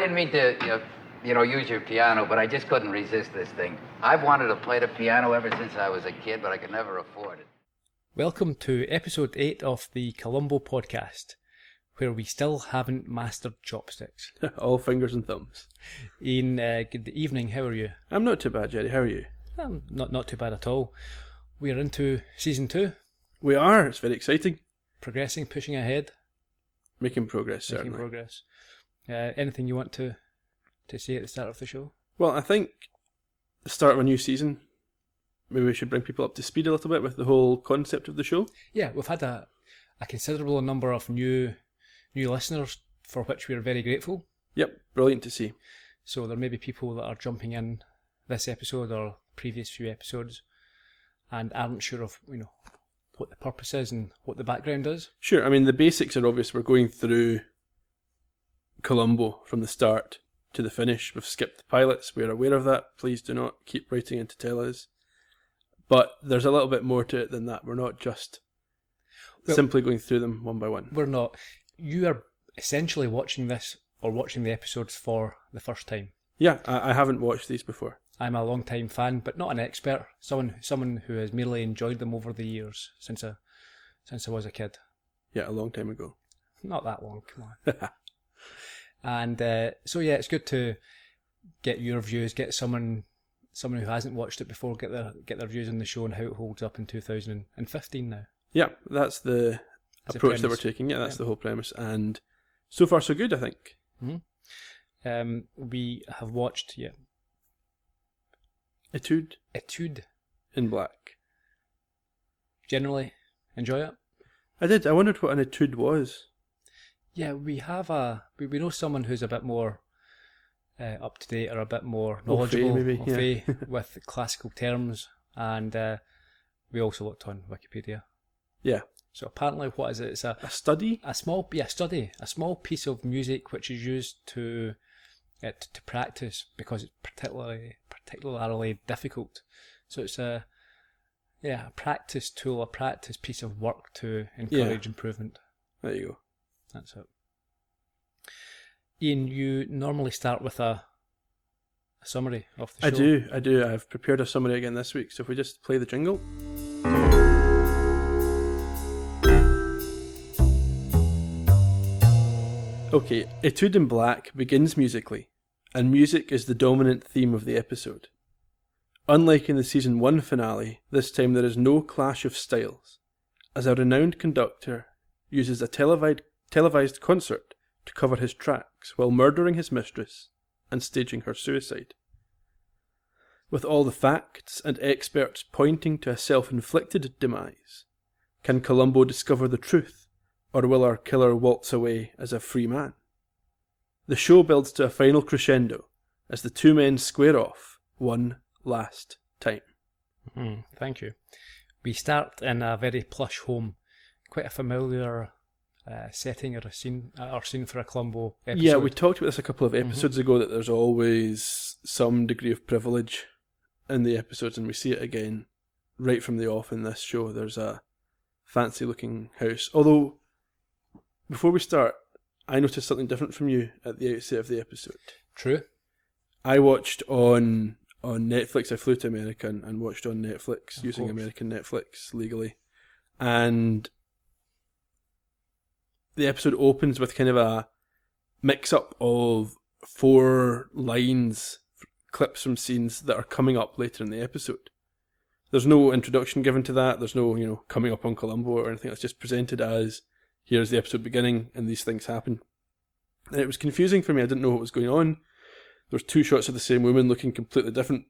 didn't mean to, use your piano, but I just couldn't resist this thing. I've wanted to play the piano ever since I was a kid, but I could never afford it. Welcome to episode 8 of the Columbo podcast, where we still haven't mastered chopsticks. All fingers and thumbs. Ian, good evening, how are you? I'm not too bad, Gerry. How are you? I'm not too bad at all. We're into season 2. We are. It's very exciting. Progressing, pushing ahead. Making progress, certainly. Making progress. Anything you want to say at the start of the show? Well, I think the start of a new season, maybe we should bring people up to speed a little bit with the whole concept of the show. Yeah, we've had a considerable number of new listeners, for which we're very grateful. Yep, brilliant to see. So there may be people that are jumping in this episode or previous few episodes and aren't sure of, what the purpose is and what the background is. Sure, I mean, the basics are obvious. We're going through Columbo from the start to the finish. We've skipped the pilots. We're aware of that. Please do not keep writing in to tell us. But there's a little bit more to it than that. We're not just simply going through them one by one. We're not. You are essentially watching this or watching the episodes for the first time. Yeah, I haven't watched these before. I'm a long-time fan, but not an expert. Someone who has merely enjoyed them over the years since I was a kid. Yeah, a long time ago. Not that long, come on. And so yeah, it's good to get your views, get someone who hasn't watched it before, get their views on the show and how it holds up in 2015 now. Yeah, that's the approach that we're taking. Yeah, that's the whole premise, and so far so good, I think. Mm-hmm. We have watched Ètude in Black. Generally enjoy it. I did. I wondered what an étude was. Yeah, we have we know someone who's a bit more up to date or a bit more knowledgeable with classical terms, and we also looked on Wikipedia. Yeah. So apparently, what is it? It's a study. A small piece of music which is used to practice because it's particularly difficult. So it's a practice tool, a practice piece of work to encourage improvement. There you go. That's it. Ian, you normally start with a summary of the show. I do. I've prepared a summary again this week, so if we just play the jingle. Okay, Ètude in Black begins musically, and music is the dominant theme of the episode. Unlike in the season 1 finale, this time there is no clash of styles, as a renowned conductor uses a televised concert to cover his tracks while murdering his mistress and staging her suicide. With all the facts and experts pointing to a self-inflicted demise, can Columbo discover the truth, or will our killer waltz away as a free man? The show builds to a final crescendo as the two men square off one last time. Thank you. We start in a very plush home, quite a familiar setting or scene for a Columbo episode. Yeah, we talked about this a couple of episodes ago, that there's always some degree of privilege in the episodes, and we see it again right from the off in this show. There's a fancy looking house, although before we start, I noticed something different from you at the outset of the episode. True. I watched on Netflix. I flew to America and watched on Netflix, using American Netflix legally. And the episode opens with kind of a mix-up of 4 lines, clips from scenes that are coming up later in the episode. There's no introduction given to that. There's no, coming up on Columbo or anything. It's just presented as, here's the episode beginning, and these things happen. And it was confusing for me. I didn't know what was going on. There was 2 shots of the same woman looking completely different.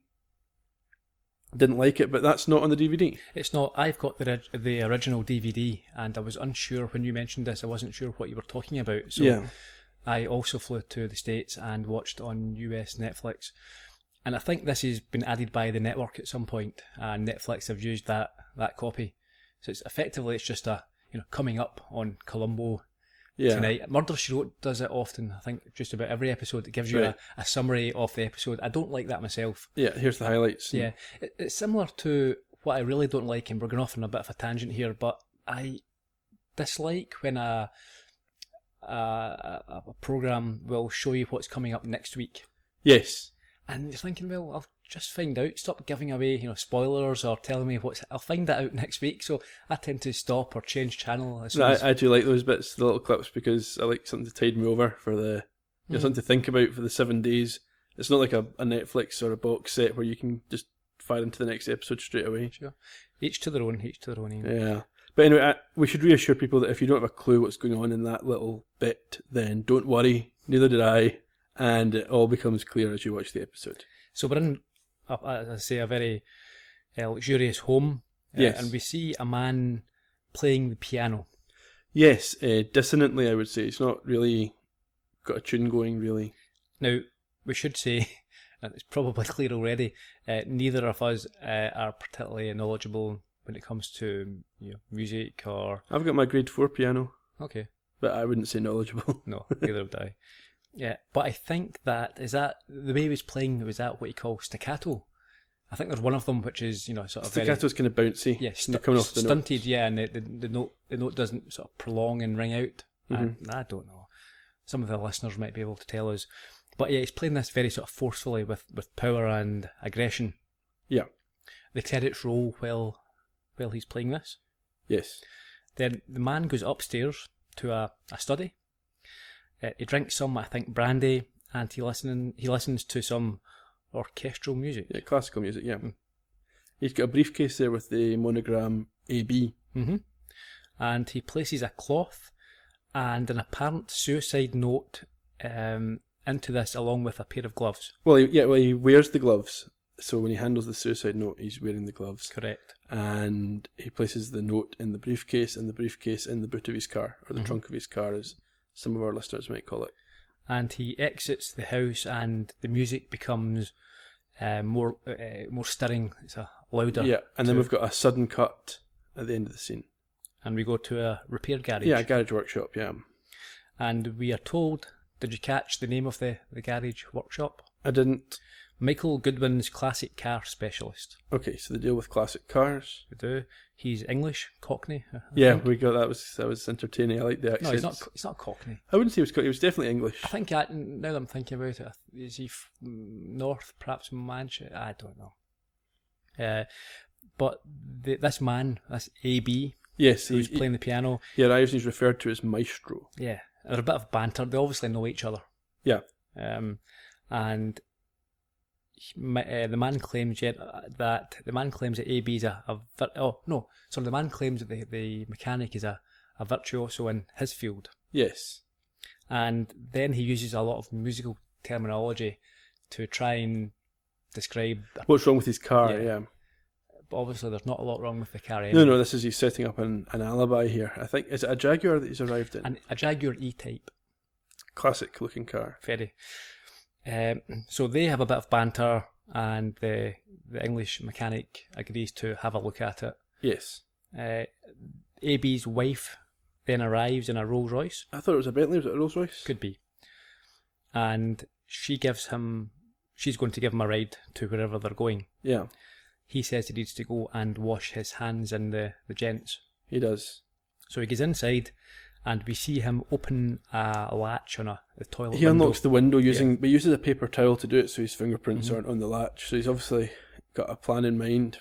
Didn't like it, but that's not on the DVD. It's not. I've got the original DVD, and I was unsure when you mentioned this. I wasn't sure what you were talking about. So I also flew to the States and watched on US Netflix. And I think this has been added by the network at some point, and Netflix have used that copy. So it's just a coming up on Columbo tonight. Murder, She Wrote does it often. I think just about every episode it gives you a summary of the episode. I don't like that myself. Yeah, here's the highlights. Yeah, it's similar to what I really don't like, and we're going off on a bit of a tangent here, but I dislike when a a program will show you what's coming up next week. Yes. And you're thinking, well, I'll just find out. Stop giving away, spoilers or telling me I'll find that out next week. So I tend to stop or change channel as soon as... I do like those bits, the little clips, because I like something to tide me over for the something to think about for the 7 days. It's not like a Netflix or a box set where you can just fire into the next episode straight away. Sure. Each to their own. Ian. Yeah. But anyway, we should reassure people that if you don't have a clue what's going on in that little bit, then don't worry. Neither did I. And it all becomes clear as you watch the episode. So we're in, as I say, a very luxurious home. Yes. And we see a man playing the piano. Yes, dissonantly, I would say. It's not really got a tune going, really. Now, we should say, and it's probably clear already, neither of us are particularly knowledgeable when it comes to music or... I've got my grade 4 piano. Okay. But I wouldn't say knowledgeable. No, neither would I. Yeah, but I think is that the way he was playing, was that what you call staccato? I think there's one of them which is, sort of Staccato's kind of bouncy. Yeah, coming off the stunted, note. yeah, and the note doesn't sort of prolong and ring out. Mm-hmm. I don't know. Some of the listeners might be able to tell us. But yeah, he's playing this very sort of forcefully with power and aggression. Yeah. The credits roll while he's playing this. Yes. Then the man goes upstairs to a study. He drinks some, I think, brandy, and he listens to some orchestral music. Yeah, classical music, yeah. He's got a briefcase there with the monogram AB. Mm-hmm. And he places a cloth and an apparent suicide note into this, along with a pair of gloves. Well, he wears the gloves. So when he handles the suicide note, he's wearing the gloves. Correct. And he places the note in the briefcase, and the briefcase in the boot of his car, or the trunk of his car, as some of our listeners might call it. And he exits the house, and the music becomes more stirring. It's louder. Yeah, and then we've got a sudden cut at the end of the scene. And we go to a repair garage. Yeah, a garage workshop, yeah. And we are told, did you catch the name of the garage workshop? I didn't. Michael Goodwin's Classic Car Specialist. Okay, so they deal with classic cars. We do. He's English, Cockney. I think. We got that. Was entertaining. I like the accent. No, he's not Cockney. I wouldn't say he was Cockney. He was definitely English. I think now that I'm thinking about it, is he North, perhaps Manchester? I don't know. But this man, this AB, yes, who's playing the piano, he arrives and he's referred to as maestro. Yeah, there's a bit of banter. They obviously know each other. Yeah. And the man claims that AB is the man claims that the mechanic is a virtuoso in his field. Yes. And then he uses a lot of musical terminology to try and describe what's wrong with his car. Yeah. But obviously there's not a lot wrong with the car anyway. No, this is he's setting up an alibi here. I think, is it a Jaguar that he's arrived in? A Jaguar E-Type. Classic looking car. Very. So they have a bit of banter, and the English mechanic agrees to have a look at it. Yes. AB's wife then arrives in a Rolls Royce. I thought it was a Bentley. Was it a Rolls Royce? Could be. And she's going to give him a ride to wherever they're going. Yeah. He says he needs to go and wash his hands in the gents. He does. So he goes inside, and we see him open a latch on the toilet He window. unlocks the window but uses a paper towel to do it so his fingerprints aren't on the latch. So he's obviously got a plan in mind.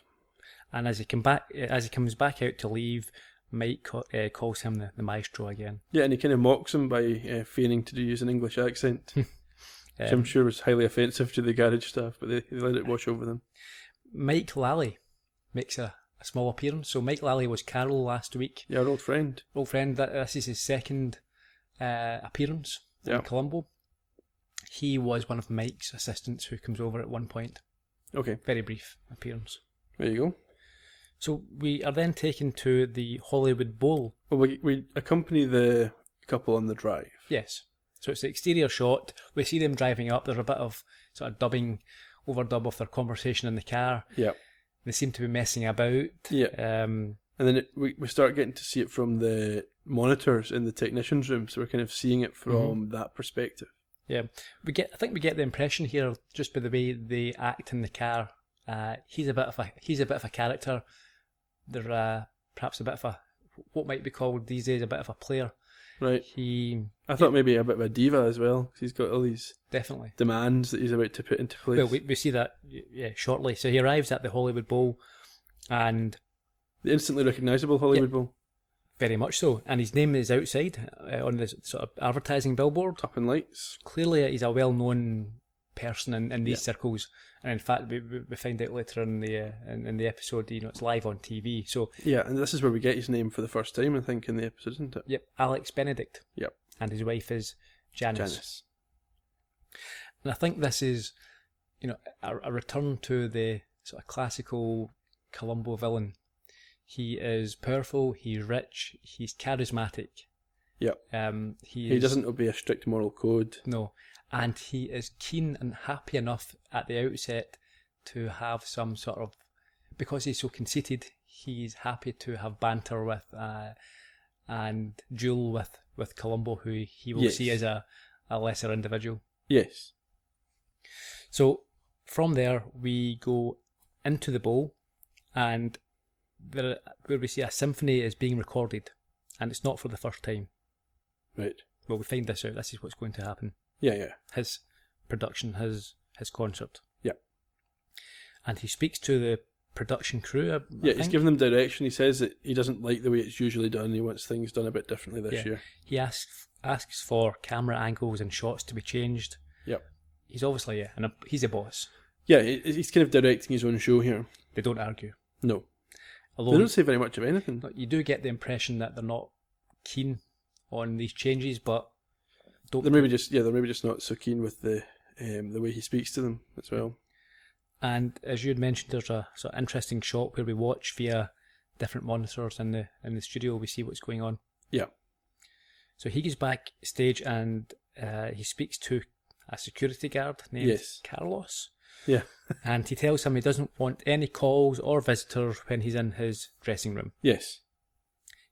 And as he comes back out to leave, Mike calls him the maestro again. Yeah, and he kind of mocks him by feigning to use an English accent, which I'm sure was highly offensive to the garage staff, but they let it wash over them. Mike Lally makes a small appearance. So Mike Lally was Carol last week. Yeah, our old friend. This is his second appearance in Columbo. He was one of Mike's assistants who comes over at one point. Okay. Very brief appearance. There you go. So we are then taken to the Hollywood Bowl. Well, we accompany the couple on the drive. Yes. So it's the exterior shot. We see them driving up. There's a bit of sort of overdub of their conversation in the car. Yeah. They seem to be messing about. Yeah. And then we start getting to see it from the monitors in the technician's room, so we're kind of seeing it from that perspective. Yeah. I think we get the impression here, just by the way they act in the car. He's a bit of a character. They're perhaps a bit of what might be called these days a bit of a player. Right. I thought maybe a bit of a diva as well, because he's got all these definitely demands that he's about to put into place. Well, we see that shortly. So he arrives at the Hollywood Bowl, and the instantly recognisable Hollywood Bowl. Very much so. And his name is outside on this sort of advertising billboard. Up in lights. Clearly, he's a well-known person in these circles. And in fact, we find out later in the episode, it's live on TV. So yeah, and this is where we get his name for the first time, I think, in the episode, isn't it? Yep, Alex Benedict. Yep. And his wife is Janice. And I think this is, a return to the sort of classical Columbo villain. He is powerful, he's rich, he's charismatic. Yep. He doesn't obey a strict moral code. No. And he is keen and happy enough at the outset to have some sort of, because he's so conceited, he's happy to have banter with and duel with Columbo, who he will see as a lesser individual. Yes. So from there we go into the bowl, and where we see a symphony is being recorded, and it's not for the first time. Right. Well, we find this out. This is what's going to happen. Yeah. His production, his concert. Yeah. And he speaks to the production crew. I he's think. giving them direction. He says that he doesn't like the way it's usually done. He wants things done a bit differently this year. He asks for camera angles and shots to be changed. Yep. He's obviously, and he's a boss. Yeah, he's kind of directing his own show here. They don't argue. No. Although they don't say very much of anything. You do get the impression that they're not keen on these changes, but they're maybe just not so keen with the way he speaks to them as well. And as you had mentioned, there's a sort of interesting shot where we watch via different monitors in the studio. We see what's going on. Yeah. So he goes backstage and he speaks to a security guard named Carlos. Yeah. And he tells him he doesn't want any calls or visitors when he's in his dressing room. Yes.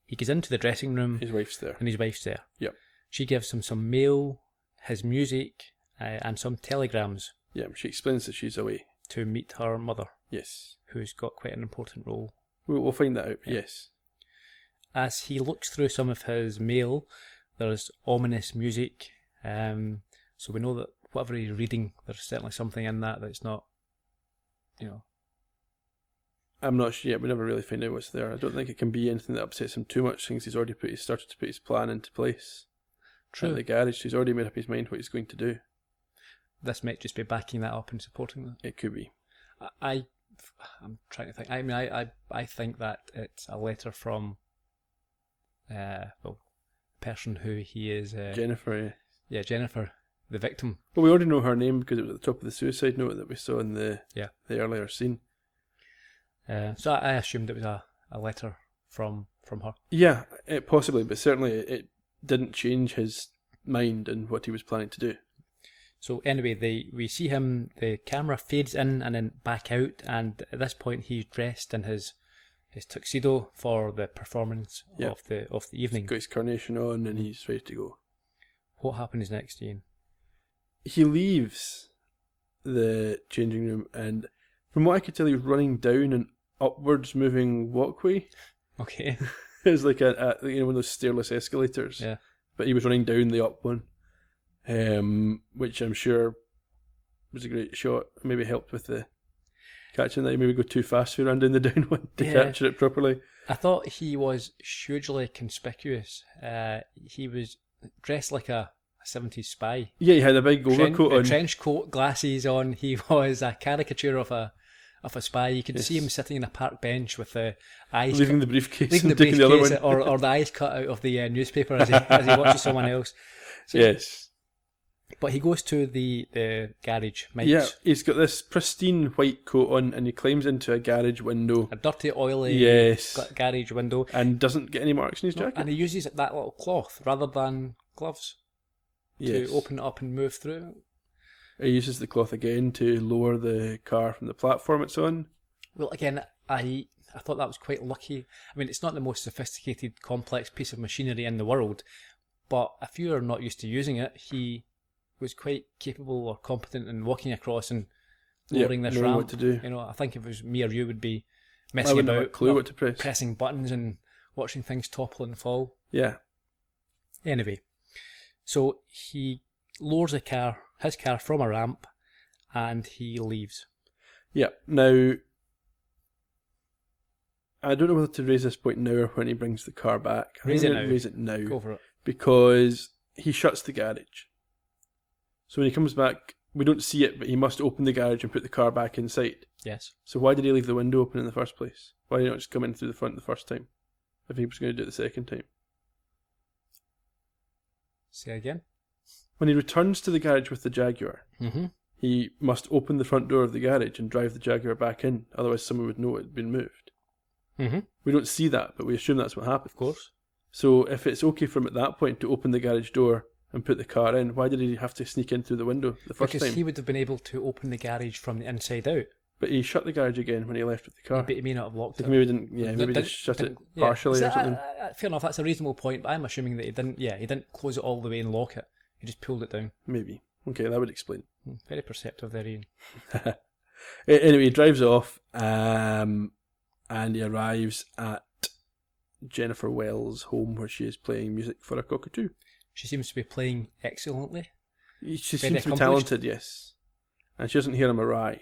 He goes into the dressing room. His wife's there. And his wife's there. Yep. She gives him some mail, his music, and some telegrams. Yeah, she explains that she's away. To meet her mother. Yes. Who's got quite an important role. We'll find that out, yes. As he looks through some of his mail, there's ominous music. So we know that whatever he's reading, there's certainly something in that that's not, I'm not sure yet. We never really find out what's there. I don't think it can be anything that upsets him too much, since he's already started to put his plan into place. True. At the garage, so he's already made up his mind what he's going to do. This might just be backing that up and supporting that. It could be. I'm trying to think. I mean, I think that it's a letter from, the person who he is. Jennifer. Yeah, Jennifer, the victim. Well, we already know her name because it was at the top of the suicide note that we saw in the earlier scene. So I assumed it was a letter from her. Yeah, possibly, but certainly it didn't change his mind and what he was planning to do. So anyway, we see him, the camera fades in and then back out, and at this point he's dressed in his tuxedo for the performance of the evening. He's got his carnation on and he's ready to go. What happens next, Ian? He leaves the changing room, and from what I could tell, he was running down an upwards moving walkway. Okay. It was like one of those stairless escalators. Yeah. But he was running down the up one. Which I'm sure was a great shot. Maybe helped with the catching that. Maybe go too fast for down the down one to capture it properly. I thought he was hugely conspicuous. He was dressed like a 70s spy. Yeah, he had a big overcoat on. Trench coat, glasses on. He was a caricature of a spy. You could see him sitting in a park bench with the eyes leaving the briefcase and taking the other one. or the eyes cut out of the newspaper as he watches someone else. So, yes. But he goes to the garage. Mike's. Yeah, he's got this pristine white coat on, and he climbs into a garage window. A dirty, oily garage window. And doesn't get any marks in his jacket. And he uses that little cloth rather than gloves to open it up and move through. He uses the cloth again to lower the car from the platform it's on. Well, again, I thought that was quite lucky. I mean, it's not the most sophisticated, complex piece of machinery in the world, but if you're not used to using it, he was quite capable or competent in walking across and lowering this ramp. What to do. I think if it was me or you, would be I messing wouldn't about, have a clue what to press. pressing buttons and watching things topple and fall. Yeah. Anyway, so he lowers his car from a ramp, and he leaves. Yeah. Now, I don't know whether to raise this point now or when he brings the car back. Raise it now. Raise it now. Go for it. Because he shuts the garage. So when he comes back, we don't see it, but he must open the garage and put the car back inside. Yes. So why did he leave the window open in the first place? Why did he not just come in through the front the first time, if he was going to do it the second time? Say again? When he returns to the garage with the Jaguar, he must open the front door of the garage and drive the Jaguar back in, otherwise someone would know it had been moved. We don't see that, but we assume that's what happened. Of course. So if it's okay for him at that point to open the garage door and put the car in, why did he have to sneak in through the window the first time? Because he would have been able to open the garage from the inside out. But he shut the garage again when he left with the car. But he may not have locked it. Maybe didn't. Yeah, maybe just shut it partially or something. Fair enough. That's a reasonable point. But I'm assuming that he didn't. Yeah, he didn't close it all the way and lock it. He just pulled it down. Maybe. Okay, that would explain. Very perceptive there, Ian. Anyway, he drives off, and he arrives at Jennifer Wells' home where she is playing music for a cockatoo. She seems to be playing excellently. She seems to be talented, yes. And she doesn't hear him arrive.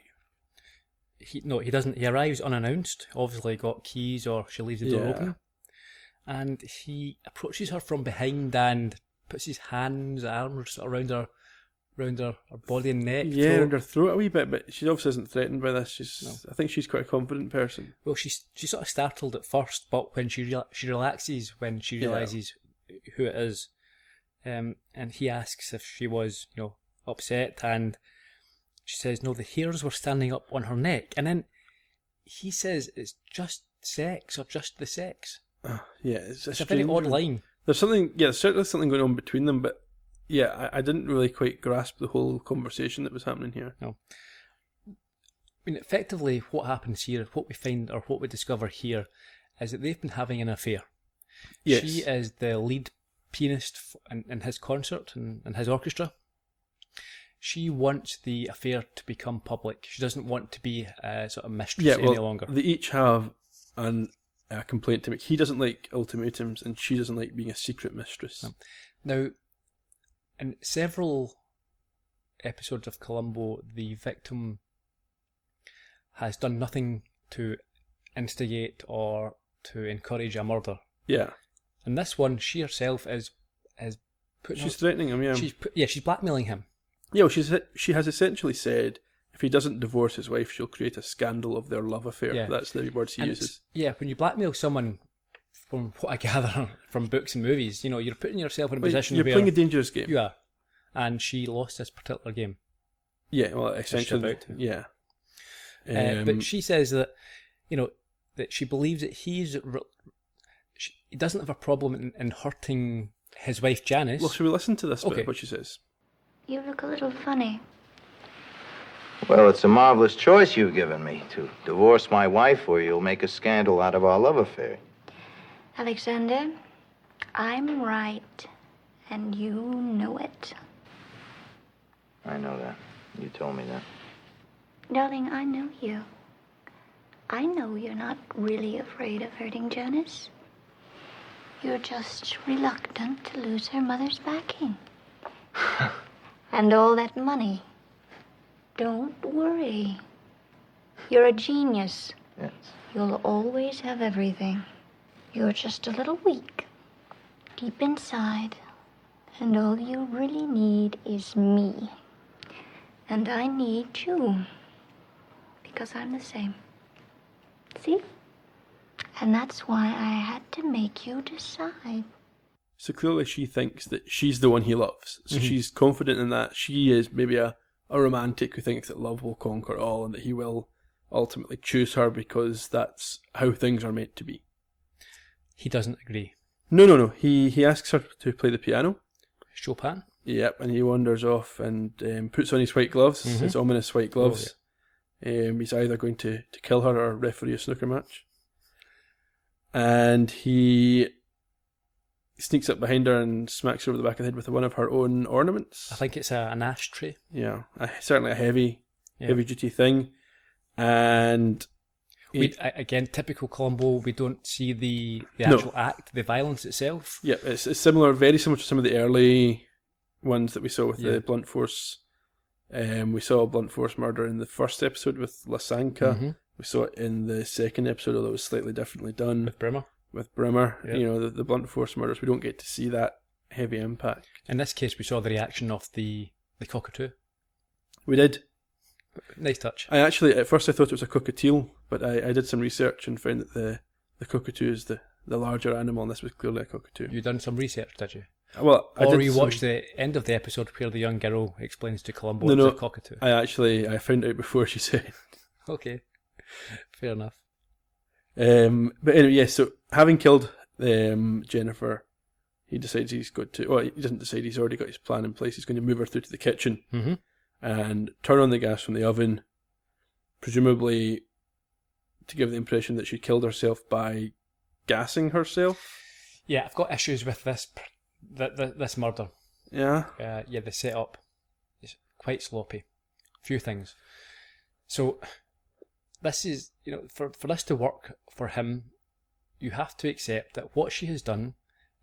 He doesn't. He arrives unannounced. Obviously got keys, or she leaves the door open. And he approaches her from behind and puts his arms around her body and neck. Yeah, around her throat a wee bit, but she obviously isn't threatened by this. I think she's quite a confident person. Well, she's sort of startled at first, but when she relaxes when she realises who it is, and he asks if she was, upset, and she says no, the hairs were standing up on her neck, and then he says it's just sex or just the sex. It's a very odd line. There's something, there's certainly something going on between them, but I didn't really quite grasp the whole conversation that was happening here. No. I mean, effectively, what happens here, what we find or what we discover here, is that they've been having an affair. Yes. She is the lead pianist in his concert and his orchestra. She wants the affair to become public. She doesn't want to be a sort of mistress any longer. They each have a complaint to make. He doesn't like ultimatums, and she doesn't like being a secret mistress. Now, in several episodes of Columbo, the victim has done nothing to instigate or to encourage a murder. Yeah. In this one, she herself is putting. She's threatening him. Yeah. She's blackmailing him. Yeah. Well, she has essentially said if he doesn't divorce his wife, she'll create a scandal of their love affair. Yeah. That's the words he uses. Yeah. When you blackmail someone, from what I gather from books and movies, you're putting yourself in a position where... You're playing a dangerous game. You are. And she lost this particular game. Yeah, well, essentially, yeah. But she says that, that she believes that he doesn't have a problem in hurting his wife, Janice. Well, should we listen to this bit of what she says? You look a little funny. Well, it's a marvelous choice you've given me, to divorce my wife or you'll make a scandal out of our love affair. Alexander, I'm right, and you know it. I know that. You told me that. Darling, I know you. I know you're not really afraid of hurting Janice. You're just reluctant to lose her mother's backing. And all that money. Don't worry. You're a genius. Yes. You'll always have everything. You're just a little weak, deep inside, and all you really need is me. And I need you, because I'm the same. See? And that's why I had to make you decide. So clearly she thinks that she's the one he loves. So she's confident in that. She is maybe a romantic who thinks that love will conquer all and that he will ultimately choose her because that's how things are meant to be. He doesn't agree. No. He asks her to play the piano. Chopin? Yep, and he wanders off and puts on his white gloves, his ominous white gloves. Oh, yeah. He's either going to kill her or referee a snooker match. And he sneaks up behind her and smacks her over the back of the head with one of her own ornaments. I think it's an ashtray. Yeah, certainly a heavy duty thing. And Again, typical Columbo, we don't see the actual act, the violence itself. Yeah, it's similar, very similar to some of the early ones that we saw with the blunt force. We saw a blunt force murder in the first episode with Lysanka. Mm-hmm. We saw it in the second episode, although it was slightly differently done. With Brimmer. Yeah. You know, the blunt force murders, we don't get to see that heavy impact. In this case, we saw the reaction of the cockatoo. We did. Nice touch. At first I thought it was a cockatiel, but I did some research and found that the cockatoo is the larger animal, and this was clearly a cockatoo. You done some research, did you? Well, or you watched the end of the episode where the young girl explains to Columbo it's a cockatoo? I found out before she said. Okay, fair enough. But anyway, yes, so having killed Jennifer, he decides he's got to... Well, he doesn't decide, he's already got his plan in place. He's going to move her through to the kitchen and turn on the gas from the oven, presumably to give the impression that she killed herself by gassing herself. Yeah, I've got issues with this murder. Yeah? The setup is quite sloppy. Few things. So, this is, for this to work for him, you have to accept that what she has done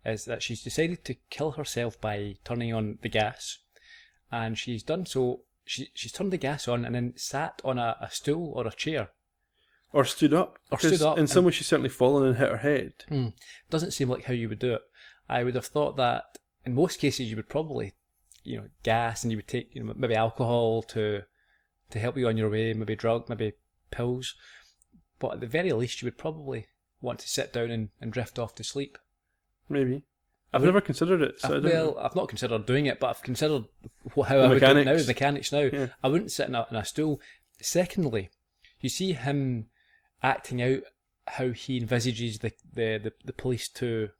is that she's decided to kill herself by turning on the gas, and she's done so, she's turned the gas on and then sat on a stool or a chair. Or stood up. In some way she's certainly fallen and hit her head. Doesn't seem like how you would do it. I would have thought that in most cases you would probably, gas, and you would take, maybe alcohol to help you on your way, maybe drug, maybe pills. But at the very least you would probably want to sit down and drift off to sleep. Maybe. I've never considered it. So I've not considered doing it, but I've considered how I would do it now, the mechanics now. Yeah. I wouldn't sit in a stool. Secondly, you see him acting out how he envisages the police to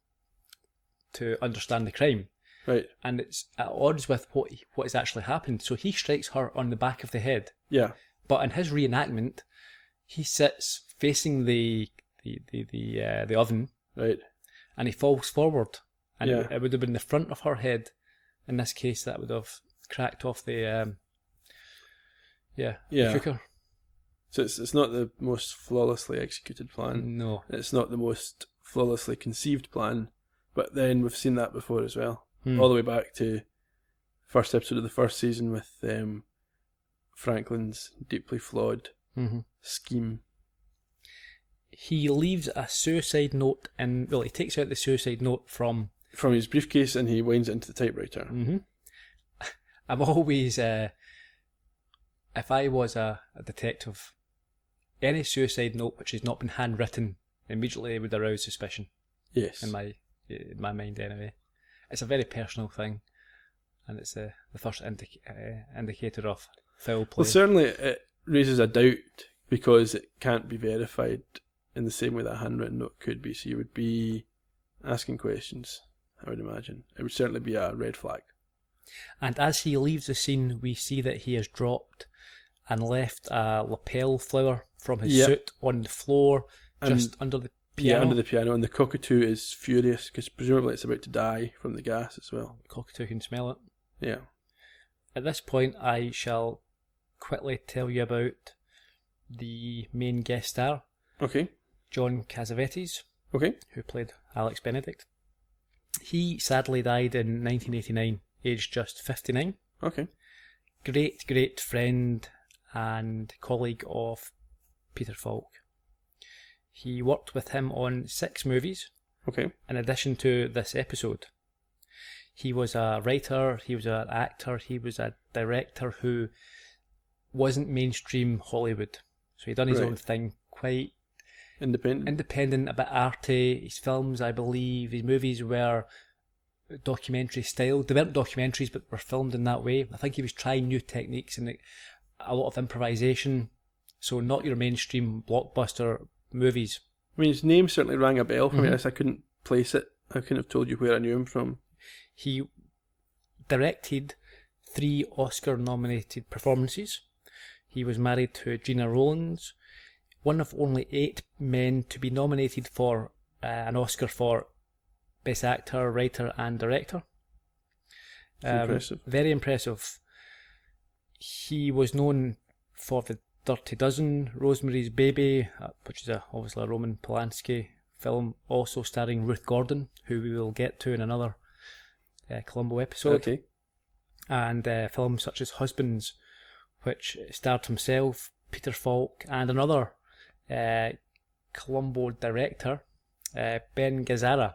understand the crime. Right. And it's at odds with what has actually happened. So he strikes her on the back of the head. Yeah. But in his reenactment, he sits facing the oven. Right. And he falls forward. And it would have been the front of her head. In this case, that would have cracked off the cooker. So it's not the most flawlessly executed plan. No. It's not the most flawlessly conceived plan. But then we've seen that before as well. All the way back to first episode of the first season with Franklin's deeply flawed scheme. He leaves a suicide note he takes out the suicide note from his briefcase and he winds it into the typewriter. I've always, if I was a detective, any suicide note which has not been handwritten immediately would arouse suspicion. Yes. In my mind anyway. It's a very personal thing, and it's the first indicator of foul play. Well, certainly it raises a doubt because it can't be verified in the same way that a handwritten note could be. So you would be asking questions, I would imagine. It would certainly be a red flag. And as he leaves the scene, we see that he has dropped and left a lapel flower from his suit on the floor, just under the piano. Yeah, under the piano, and the cockatoo is furious because presumably it's about to die from the gas as well. The cockatoo can smell it. Yeah. At this point, I shall quickly tell you about the main guest star. Okay. John Cassavetes. Okay. Who played Alex Benedict. He sadly died in 1989, aged just 59. Okay. Great friend and colleague of Peter Falk. He worked with him on 6 movies. Okay. In addition to this episode. He was a writer, he was an actor, he was a director who wasn't mainstream Hollywood. So he'd done his own thing, quite independent, a bit arty. His films, I believe, his movies were documentary style. They weren't documentaries, but were filmed in that way. I think he was trying new techniques and a lot of improvisation. So not your mainstream blockbuster movies. I mean, his name certainly rang a bell for me. I couldn't place it. I couldn't have told you where I knew him from. He directed 3 Oscar-nominated performances. He was married to Gina Rowlands, one of only 8 men to be nominated for an Oscar for Best Actor, Writer and Director. Impressive. Very impressive. He was known for the Dirty Dozen, Rosemary's Baby, which is obviously a Roman Polanski film, also starring Ruth Gordon, who we will get to in another Columbo episode. Okay. And films such as Husbands, which starred himself, Peter Falk, and another Columbo director, Ben Gazzara.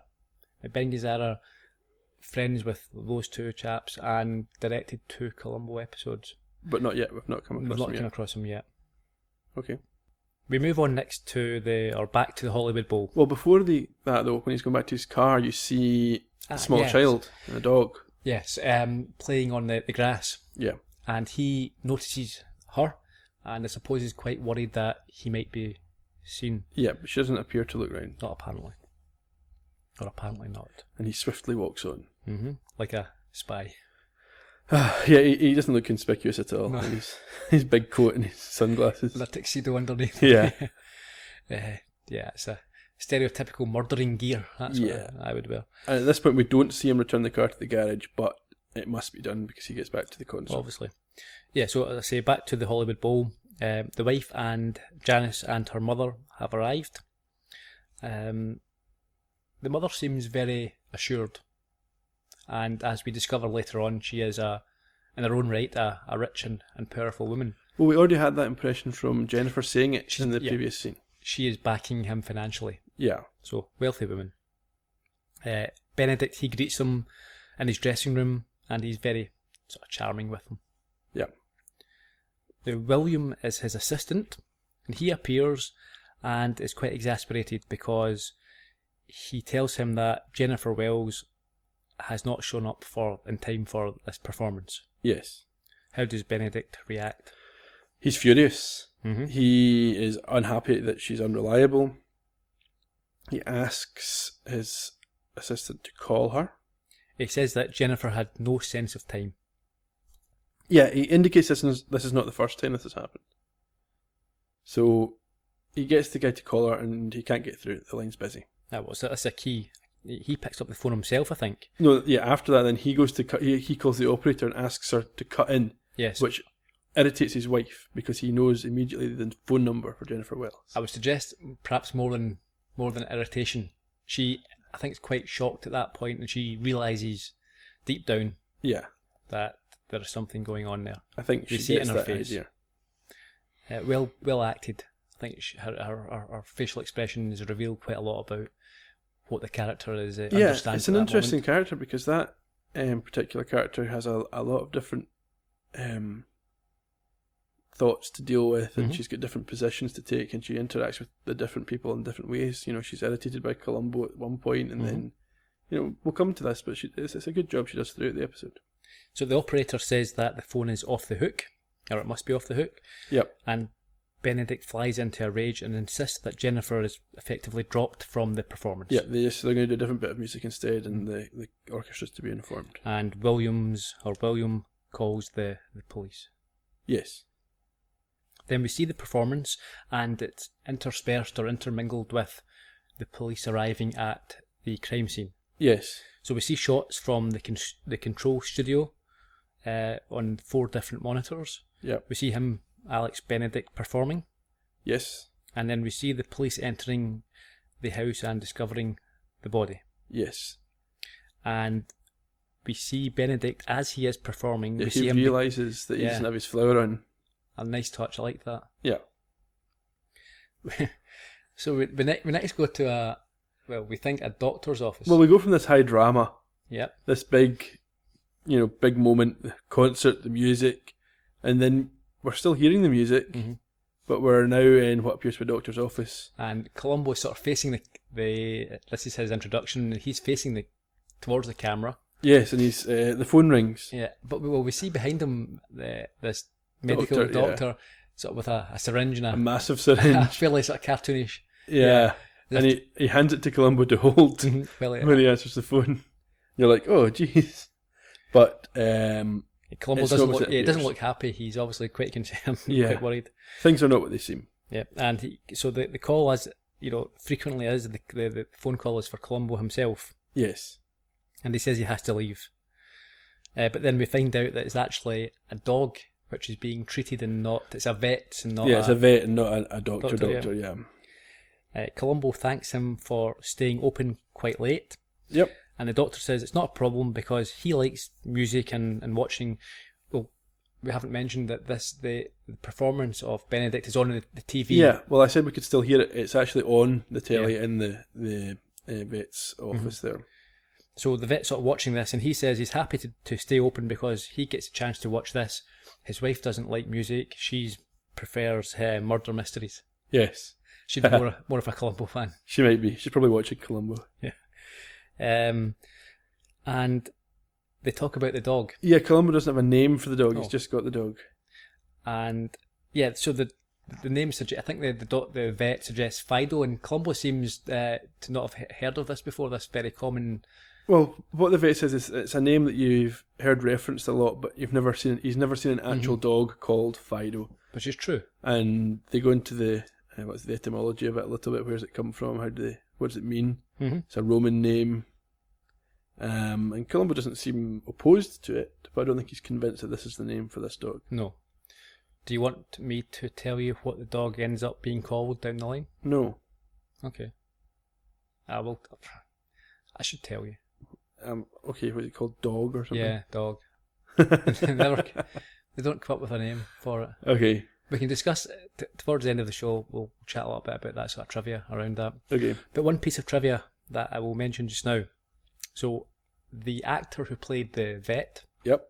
Ben Gazzara, friends with those two chaps, and directed 2 Columbo episodes. But not yet. We've not come across him yet. Okay. We move on next to back to the Hollywood Bowl. Well, before that though, when he's going back to his car, you see a small child and a dog. Yes, playing on the grass. Yeah. And he notices her, and I suppose he's quite worried that he might be seen. Yeah, but she doesn't appear to look round. Not apparently. Or apparently not. And he swiftly walks on. Mm-hmm. Like a spy. Yeah, he doesn't look conspicuous at all. No. His big coat and his sunglasses. And a tuxedo underneath. Yeah. Yeah, it's a stereotypical murdering gear. That's what I would wear. And at this point, we don't see him return the car to the garage, but it must be done because he gets back to the concert. Obviously. Yeah, so as I say, back to the Hollywood Bowl. The wife and Janice and her mother have arrived. The mother seems very assured. And as we discover later on, she is, in her own right, a rich and powerful woman. Well, we already had that impression from Jennifer saying it in the previous scene. She is backing him financially. Yeah. So, wealthy woman. Benedict, he greets him in his dressing room, and he's very sort of charming with him. Yeah. William is his assistant, and he appears and is quite exasperated because he tells him that Jennifer Wells has not shown up in time for this performance. Yes. How does Benedict react? He's furious. Mm-hmm. He is unhappy that she's unreliable. He asks his assistant to call her. He says that Jennifer had no sense of time. Yeah, he indicates this is not the first time this has happened. So he gets the guy to call her and he can't get through. The line's busy. That's a key. He picks up the phone himself, I think. No, yeah, after that then he goes to cut. He calls the operator and asks her to cut in. Yes. Which irritates his wife because he knows immediately the phone number for Jennifer Wells. I would suggest perhaps more than irritation. She, I think, is quite shocked at that point, and she realises deep down that there is something going on there. I think she see it gets in her that face. idea. Well acted. I think her facial expression has revealed quite a lot about what the character is. Understands. It's an interesting character because that particular character has a lot of different thoughts to deal with, and she's got different positions to take, and she interacts with the different people in different ways. You know, she's irritated by Columbo at one point, and then, you know, we'll come to this, but it's a good job she does throughout the episode. So the operator says that the phone is off the hook, or it must be off the hook. Yep. And Benedict flies into a rage and insists that Jennifer is effectively dropped from the performance. Yeah, they're going to do a different bit of music instead, and the orchestra's to be informed. And William calls the police. Yes. Then we see the performance, and it's interspersed or intermingled with the police arriving at the crime scene. Yes. So we see shots from the control studio on 4 different monitors. Yep. We see him, Alex Benedict, performing. Yes. And then we see the police entering the house and discovering the body. Yes. And we see Benedict as he is performing. Yeah, we see he him realises that he doesn't have his flower on. A nice touch, I like that. Yeah. So we next go to we think a doctor's office. Well, we go from this high drama. Yep. This big moment, the concert, the music, and then we're still hearing the music, but we're now in what appears to be a doctor's office. And Columbo is sort of facing this is his introduction, he's facing towards the camera. Yes, and he's the phone rings. Yeah, but we see behind him this medical doctor sort of with a syringe and a massive syringe. Fairly sort of cartoonish. Yeah. And he hands it to Columbo to hold when he answers the phone. You're like, oh, jeez. But Columbo doesn't look happy. He's obviously quite concerned, quite worried. Things are not what they seem. Yeah, and so the call, as frequently is the phone call is for Columbo himself. Yes. And he says he has to leave. But then we find out that it's actually a dog which is being treated and not... It's a vet and not it's a vet and not a doctor, yeah. Columbo thanks him for staying open quite late. Yep. And the doctor says it's not a problem because he likes music and watching... Well, we haven't mentioned that the performance of Benedict is on the TV. Yeah, well, I said we could still hear it. It's actually on the telly in the vet's office there. So the vet's sort of watching this, and he says he's happy to stay open because he gets a chance to watch this. His wife doesn't like music. She prefers murder mysteries. Yes. She'd be more of a Columbo fan. She might be. She's probably watching Columbo. Yeah. And they talk about the dog. Yeah, Columbo doesn't have a name for the dog. He's just got the dog. And yeah, so the name suggests... I think the vet suggests Fido, and Columbo seems to not have heard of this before. This very common... Well, what the vet says is it's a name that you've heard referenced a lot, but he's never seen an actual dog called Fido. Which is true. And they go into the what's the etymology of it a little bit. Where does it come from? What does it mean? Mm-hmm. It's a Roman name. And Columbo doesn't seem opposed to it, but I don't think he's convinced that this is the name for this dog. No. Do you want me to tell you what the dog ends up being called down the line? No. Okay. I should tell you. Okay, was it called Dog or something? Yeah, Dog. They don't come up with a name for it. Okay. We can discuss towards the end of the show. We'll chat a little bit about that sort of trivia around that. Okay. But one piece of trivia that I will mention just now. So, the actor who played the vet. Yep.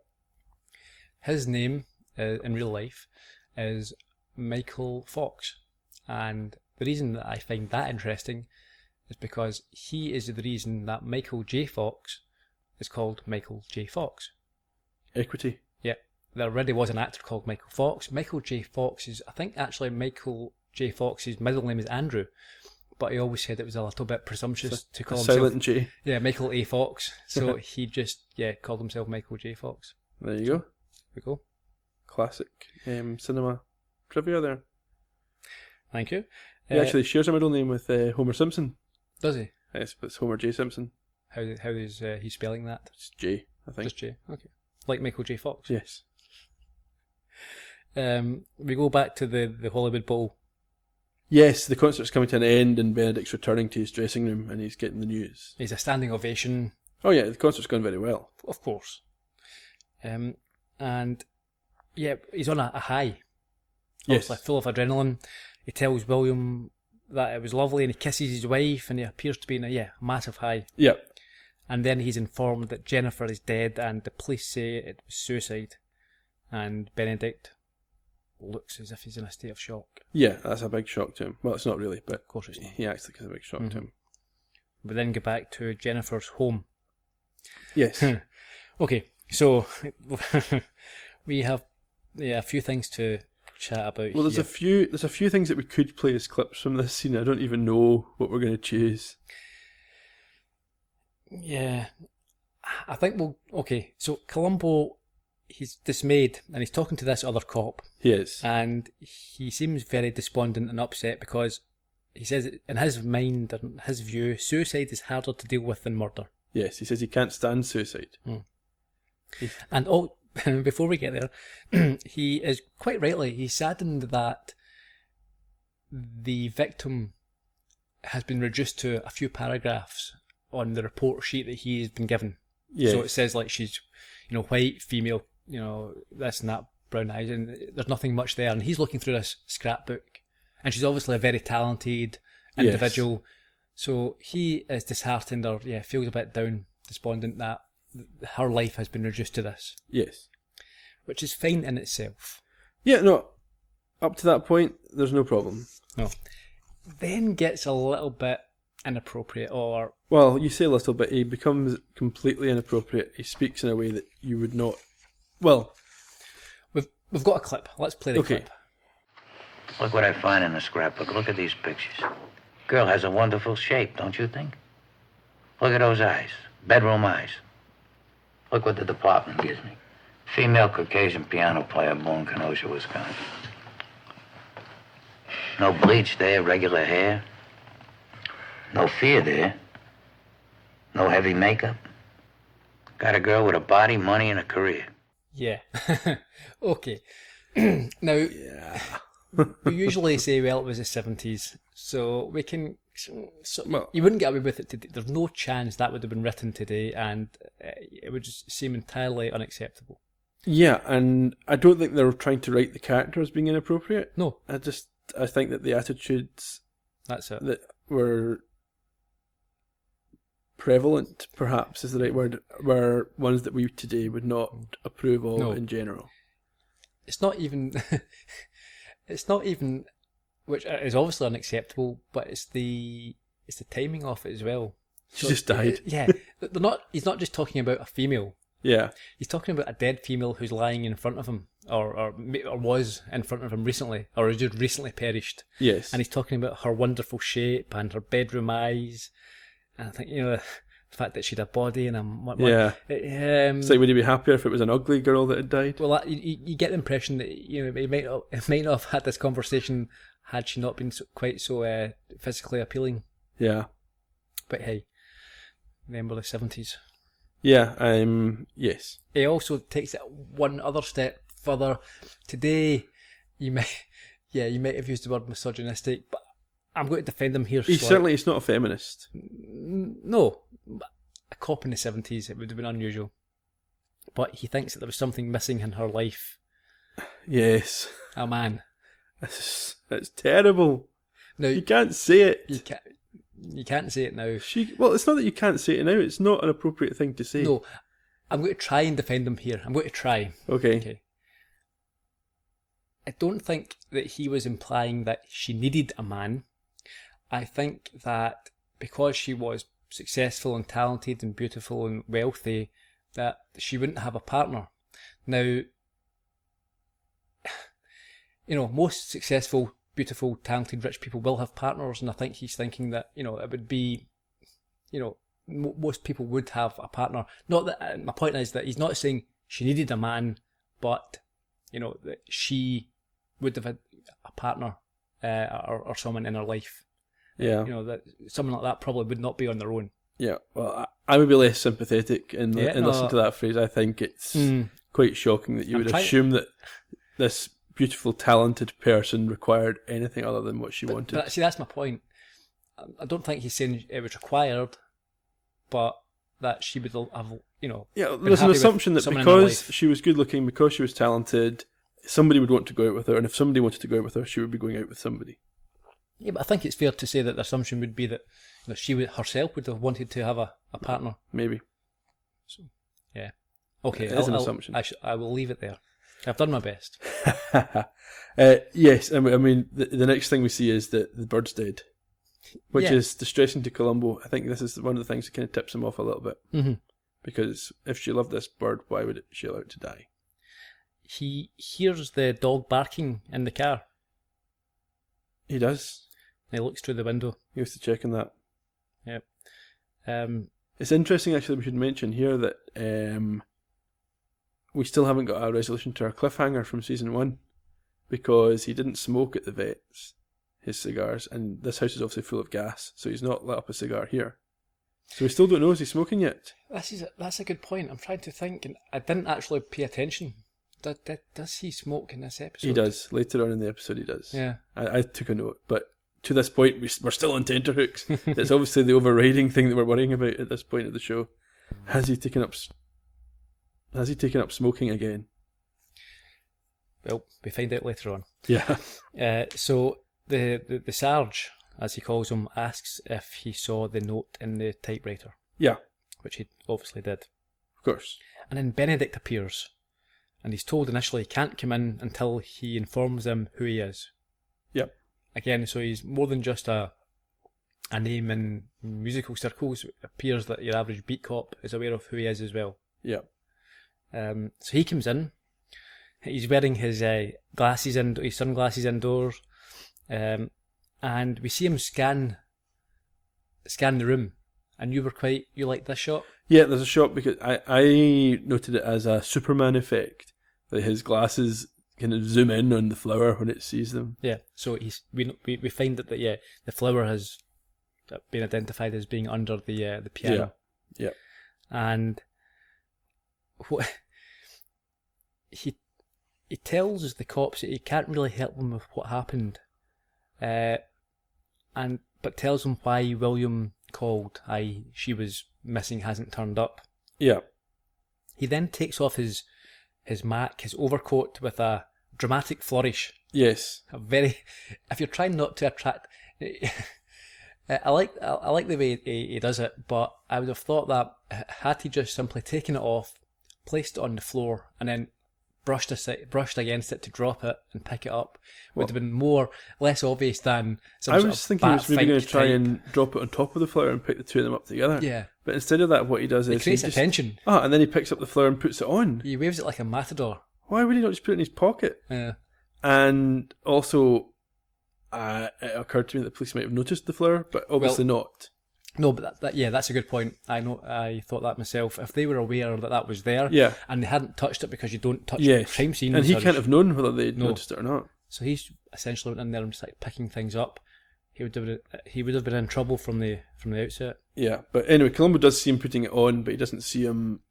His name in real life is Michael Fox, and the reason that I find that interesting is because he is the reason that Michael J. Fox is called Michael J. Fox. Equity. Yeah. There already was an actor called Michael Fox. Michael J. Fox is, I think actually Michael J. Fox's middle name is Andrew, but he always said it was a little bit presumptuous to call himself... Silent J. Yeah, Michael A. Fox. So he just, called himself Michael J. Fox. There you go. There we go. Classic cinema trivia there. Thank you. He actually shares a middle name with Homer Simpson. Does he? Yes, but it's Homer J. Simpson. How is he spelling that? It's J, I think. Just J, okay. Like Michael J. Fox? Yes. We go back to the Hollywood Bowl. Yes, the concert's coming to an end and Benedict's returning to his dressing room and he's getting the news. He's a standing ovation. Oh yeah, the concert's gone very well. Of course. And yeah, he's on a high. Yes. Full of adrenaline. He tells William that it was lovely and he kisses his wife and he appears to be in a massive high. Yeah. And then he's informed that Jennifer is dead and the police say it was suicide. And Benedict looks as if he's in a state of shock. Yeah, that's a big shock to him. Well, it's not really, but of course it's not. He acts like it's a big shock to him. We then go back to Jennifer's home. Yes. Okay, so we have a few things to chat about. Well, there's a few things that we could play as clips from this scene. I don't even know what we're going to choose. Yeah, I think okay, so Columbo, he's dismayed and he's talking to this other cop. He is. And he seems very despondent and upset because he says in his mind, in his view, suicide is harder to deal with than murder. Yes, he says he can't stand suicide. And before we get there, he is quite rightly, he's saddened that the victim has been reduced to a few paragraphs on the report sheet that he has been given. Yes. So it says like she's, white, female, this and that, brown eyes, and there's nothing much there. And he's looking through this scrapbook, and she's obviously a very talented individual. Yes. So he is disheartened or feels a bit down, despondent that her life has been reduced to this. Yes. Which is fine in itself. Yeah, no. Up to that point, there's no problem. No. Then gets a little bit inappropriate or... Well, you say a little bit. He becomes completely inappropriate. He speaks in a way that you would not... Well... We've got a clip. Let's play the clip. Look what I find in the scrapbook. Look at these pictures. Girl has a wonderful shape, don't you think? Look at those eyes. Bedroom eyes. Look what the department gives me. Female Caucasian piano player, born Kenosha, Wisconsin. No bleach there, regular hair. No fear there. No heavy makeup. Got a girl with a body, money, and a career. Yeah. Okay. Now, Yeah. we usually say, well, it was the 70s, so we can... So Well, you wouldn't get away with it today. There's no chance that would have been written today, and it would just seem entirely unacceptable. yeah, and I don't think they were trying to write the character as being inappropriate. No. I think that the attitudes That's it. that were prevalent, perhaps is the right word, were ones that we today would not approve of No. in general. It's not even... it's not even... Which is obviously unacceptable, but it's the timing of it as well. She just died. Yeah. He's not just talking about a female. Yeah. He's talking about a dead female who's lying in front of him, or was in front of him recently, or has just recently perished. Yes. And he's talking about her wonderful shape and her bedroom eyes. And I think, the fact that she'd a body and yeah. It's like, would he be happier if it was an ugly girl that had died? well, you get the impression that he might not have had this conversation had she not been quite so physically appealing. Yeah. But hey, remember the 70s. Yeah. Yes. He also takes it one other step further. Today, you might have used the word misogynistic, but I'm going to defend him here. He's not a feminist. No, a cop in the 70s, it would have been unusual. But he thinks that there was something missing in her life. Yes. A man. It's terrible. Now, you can't say it. You can't say it now. Well, it's not that you can't say it now. It's not an appropriate thing to say. No, I'm going to try and defend him here. I'm going to try. Okay. I don't think that he was implying that she needed a man. I think that because she was successful and talented and beautiful and wealthy, that she wouldn't have a partner. Now, most successful, beautiful, talented, rich people will have partners, and I think he's thinking that, it would be, most people would have a partner. Not that, my point is that he's not saying she needed a man, but, that she would have had a partner or someone in her life. Yeah. That someone like that probably would not be on their own. Yeah, well, I would be less sympathetic in listening to that phrase. I think it's quite shocking that you would assume that this beautiful, talented person required anything other than what she wanted. But see, that's my point. I don't think he's saying it was required, but that she would have, Yeah, there's an assumption that because she was good looking, because she was talented, somebody would want to go out with her, and if somebody wanted to go out with her, she would be going out with somebody. Yeah, but I think it's fair to say that the assumption would be that she herself would have wanted to have a partner. Maybe. So, yeah. Okay, it is an assumption. I will leave it there. I've done my best. Yes, I mean, the next thing we see is that the bird's dead, which is distressing to Columbo. I think this is one of the things that kind of tips him off a little bit. Mm-hmm. Because if she loved this bird, why would she allow it to die? He hears the dog barking in the car. He does. He looks through the window. He was to check on that. Yep. It's interesting, actually, we should mention here that we still haven't got a resolution to our cliffhanger from season 1 because he didn't smoke at the vet's, his cigars, and this house is obviously full of gas, so he's not lit up a cigar here. So we still don't know, is he smoking yet? That's a good point. I'm trying to think, and I didn't actually pay attention. Does he smoke in this episode? He does. Later on in the episode, he does. Yeah. I took a note, but to this point, we're still on tenterhooks. It's obviously the overriding thing that we're worrying about at this point of the show. Has he taken up smoking again? Well, we find out later on. Yeah. So the Sarge, as he calls him, asks if he saw the note in the typewriter. Yeah. Which he obviously did. Of course. And then Benedict appears. And he's told initially he can't come in until he informs them who he is. Yep. Again, so he's more than just a name in musical circles. It appears that your average beat cop is aware of who he is as well. Yep. So he comes in. He's wearing his glasses and his sunglasses indoors, and we see him scan the room. And you liked this shot? Yeah, there's a shot because I noted it as a Superman effect, that his glasses kind of zoom in on the flower when it sees them. Yeah, so we find that the flower has been identified as being under the piano. Yeah. Yeah. And he tells the cops that he can't really help them with what happened, but tells them why William called. She was missing, hasn't turned up. Yeah. He then takes off his overcoat with a dramatic flourish. Yes. If you're trying not to attract, I like the way he does it, but I would have thought that had he just simply taken it off, placed it on the floor, and then brushed against it to drop it and pick it up, would have been less obvious than some I sort was of thinking he was maybe going to try type. and drop it on top of the flower and pick the two of them up together. Yeah. But instead of that, what he does is It creates attention. and then he picks up the flower and puts it on. He waves it like a matador. Why would he not just put it in his pocket? Yeah. And also, it occurred to me that the police might have noticed the flower, but obviously not. No, but that's a good point. I thought that myself. If they were aware that that was there, and they hadn't touched it, because you don't touch crime scenes, and he can't have known whether they'd noticed it or not. So he's essentially went in there and just like picking things up. He would have been in trouble from the outset. Yeah, but anyway, Columbo does see him putting it on, but he doesn't see him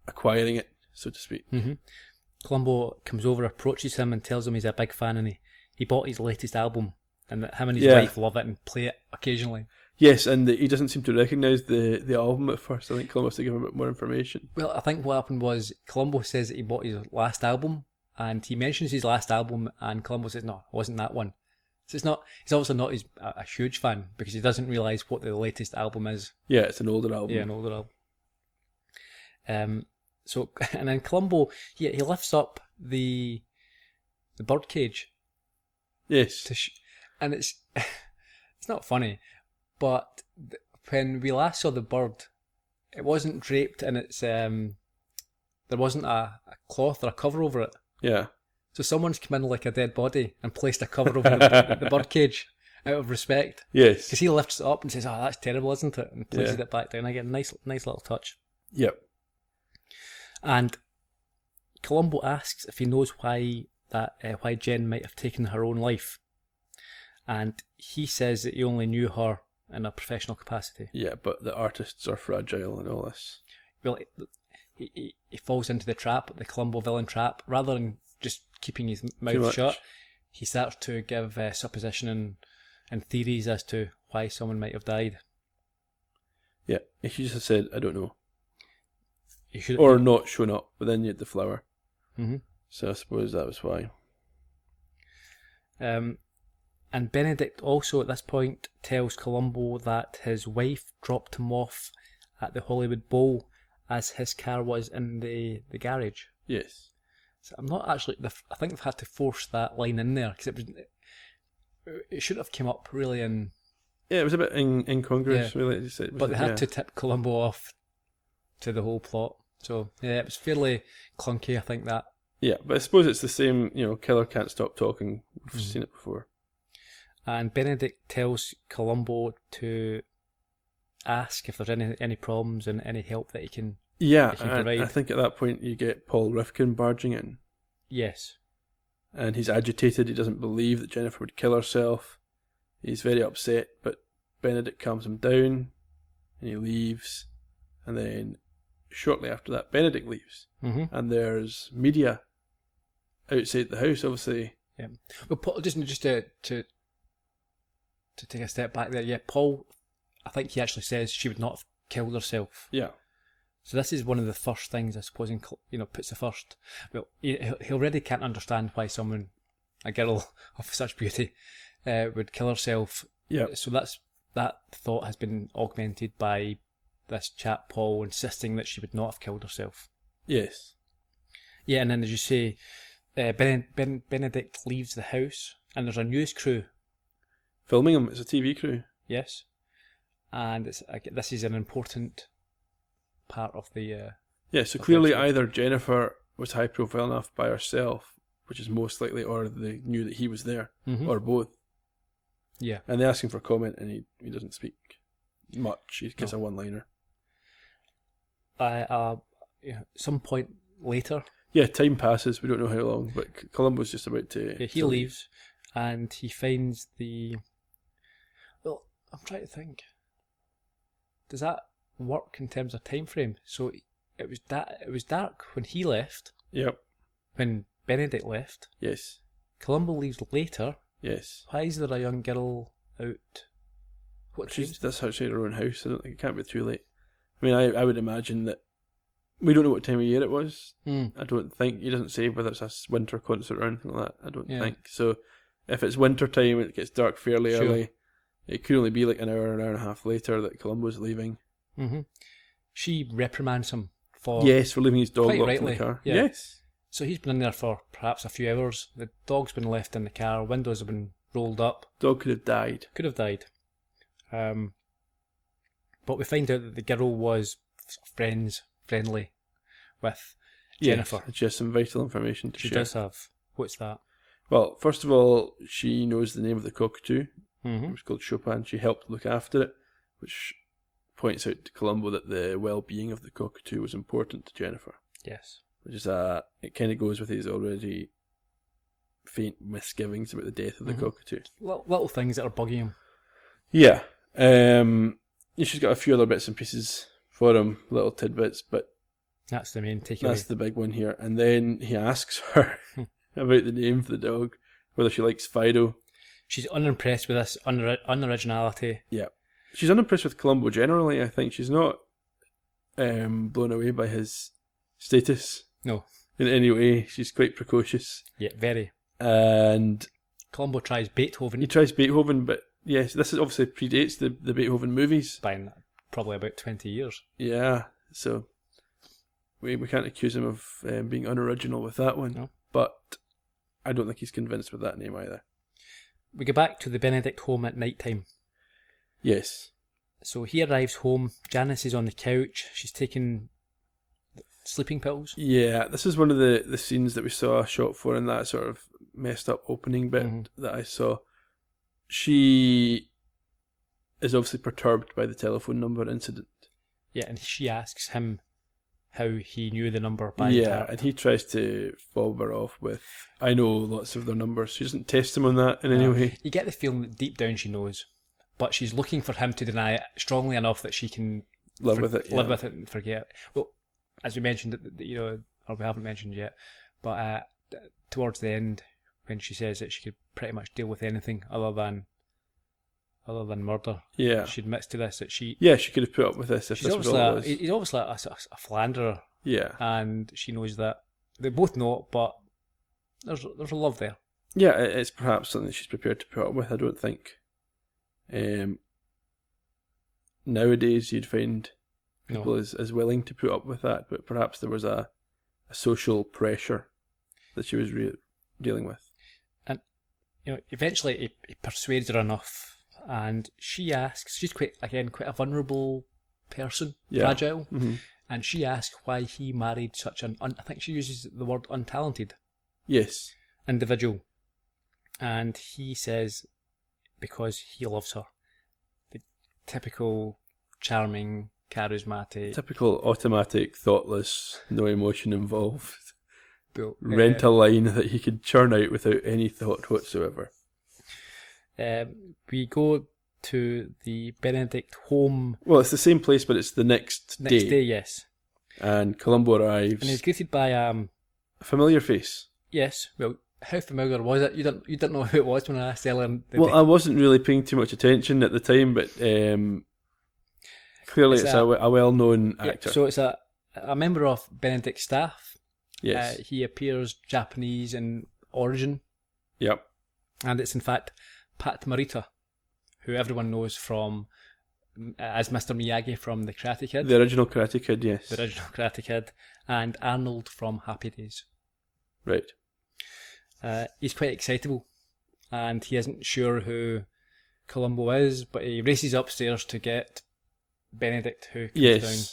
acquiring it, so to speak. Mm-hmm. Columbo comes over, approaches him, and tells him he's a big fan, and he bought his latest album, and that him and his wife love it and play it occasionally. Yes, and he doesn't seem to recognise the album at first. I think Columbo has to give him a bit more information. Well, I think what happened was Columbo says that he bought his last album, and he mentions his last album, and Columbo says, no, it wasn't that one. So he's obviously not a huge fan, because he doesn't realise what the latest album is. Yeah, it's an older album. Yeah, an older album. And then Columbo, he lifts up the birdcage. Yes. And it's not funny, but when we last saw the bird, it wasn't draped in its there wasn't a cloth or a cover over it. Yeah. So someone's come in like a dead body and placed a cover over the birdcage out of respect. Yes. Because he lifts it up and says, "Oh, that's terrible, isn't it?" And places it back down again. Nice little touch. Yep. And Columbo asks if he knows why Jen might have taken her own life, and he says that he only knew her in a professional capacity. Yeah, but the artists are fragile and all this. Well, he falls into the trap, the Columbo villain trap. Rather than just keeping his mouth shut, he starts to give supposition and theories as to why someone might have died. Yeah, he should have said, "I don't know." Or not shown up, but then you had the flower. Mm-hmm. So I suppose that was why. And Benedict also at this point tells Columbo that his wife dropped him off at the Hollywood Bowl as his car was in the garage. Yes. So I'm not actually. I think they've had to force that line in there, because it should have come up really in. Yeah, it was a bit incongruous, really. But they had to tip Columbo off to the whole plot. So yeah, it was fairly clunky, I think, that. Yeah, but I suppose it's the same, killer can't stop talking. We've seen it before. And Benedict tells Columbo to ask if there's any problems and any help that he can provide. I think at that point you get Paul Rifkin barging in. Yes. And he's agitated, he doesn't believe that Jennifer would kill herself. He's very upset, but Benedict calms him down, and he leaves. And then shortly after that, Benedict leaves. Mm-hmm. And there's media outside the house, obviously. Yeah. Well, Paul, just to take a step back there, Paul, I think he actually says she would not have killed herself. Yeah. So this is one of the first things, I suppose, puts the first. Well, he already can't understand why a girl of such beauty, would kill herself. Yeah. So that thought has been augmented by this chap Paul insisting that she would not have killed herself. Yes. Yeah, and then as you say, Benedict leaves the house, and there's a news crew filming him. It's a TV crew. Yes, and this is an important part of the. Yeah, so clearly either Jennifer was high profile enough by herself, which is most likely, or they knew that he was there, or both. Yeah, and they ask him for comment, and he doesn't speak much. He gets a one-liner. Some point later. Yeah, time passes. We don't know how long, but Columbo's just about to. Yeah, he leaves, and he finds the. Well, I'm trying to think. Does that work in terms of time frame? So it was dark when he left. Yep. when Benedict left, Yes. Columbo leaves later. Yes. Why is there a young girl out? That's outside her own house. I don't think it can't be too late. I mean, I would imagine that we don't know what time of year it was. I don't think. He doesn't say whether it's a winter concert or anything like that. I don't think. So if it's winter time, it gets dark fairly early. It could only be like an hour and a half later that Columbo's leaving. Mm-hmm. She reprimands him for... Yes, for leaving his dog quite locked rightly, in the car. yeah. Yes. So he's been in there for perhaps a few hours. The dog's been left in the car. Windows have been rolled up. Dog could have died. Could have died. But we find out that the girl was friendly with Jennifer. Yes, she has some vital information to share. She does have. What's that? Well, first of all, she knows the name of the cockatoo. Mm-hmm. It was called Chopin. She helped look after it, which points out to Columbo that the well-being of the cockatoo was important to Jennifer. Yes. Which is it kind of goes with his already faint misgivings about the death of the cockatoo. Little things that are bugging him. Yeah. She's got a few other bits and pieces for him, little tidbits, but that's the main takeaway. That's the big one here. And then he asks her about the name for the dog, whether she likes Fido. She's unimpressed with this unoriginality. Yeah. She's unimpressed with Columbo generally, I think. She's not blown away by his status. No. In any way. She's quite precocious. Yeah, very. And Columbo tries Beethoven. He tries Beethoven, but yes, this is obviously predates the Beethoven movies. By probably about 20 years. Yeah, so we can't accuse him of being unoriginal with that one. No. But I don't think he's convinced with that name either. We go back to the Benedict home at night time. Yes. So he arrives home. Janice is on the couch. She's taking sleeping pills. Yeah, this is one of the scenes that we saw a shot for in that sort of messed up opening bit that I saw. She is obviously perturbed by the telephone number incident. Yeah, and she asks him how he knew the number by heart. And he tries to fob her off with, I know lots of their numbers. She doesn't test him on that in any way. You get the feeling that deep down she knows, but she's looking for him to deny it strongly enough that she can live with it and forget it. Well, as we mentioned, or we haven't mentioned yet, but towards the end, when she says that she could pretty much deal with anything other than murder. Yeah. She admits to this that she... Yeah, she could have put up with this if this was all it was. He's obviously a philanderer. Yeah. And she knows that. They both know it, but there's a love there. Yeah, it's perhaps something that she's prepared to put up with. I don't think nowadays you'd find people as willing to put up with that, but perhaps there was a social pressure that she was dealing with. And eventually he persuades her enough, and she asks, she's quite a vulnerable person, fragile, and she asks why he married such I think she uses the word untalented individual, and he says because he loves her. The typical charming, charismatic, typical automatic, thoughtless, no emotion involved rent a line that he could churn out without any thought whatsoever. We go to the Benedict home. Well, it's the same place, but it's the next day. Next day, yes. And Columbo arrives. And he's greeted by a familiar face. Yes. Well, how familiar was it? You didn't know who it was when I asked Ellen. Well, I wasn't really paying too much attention at the time, but clearly it's a well-known actor. So it's a member of Benedict's staff. Yes. He appears Japanese in origin. Yep. And it's in fact Pat Morita, who everyone knows from as Mr. Miyagi from The Karate Kid. The original Karate Kid, yes. The original Karate Kid. And Arnold from Happy Days. Right. He's quite excitable, and he isn't sure who Columbo is, but he races upstairs to get Benedict, who comes down.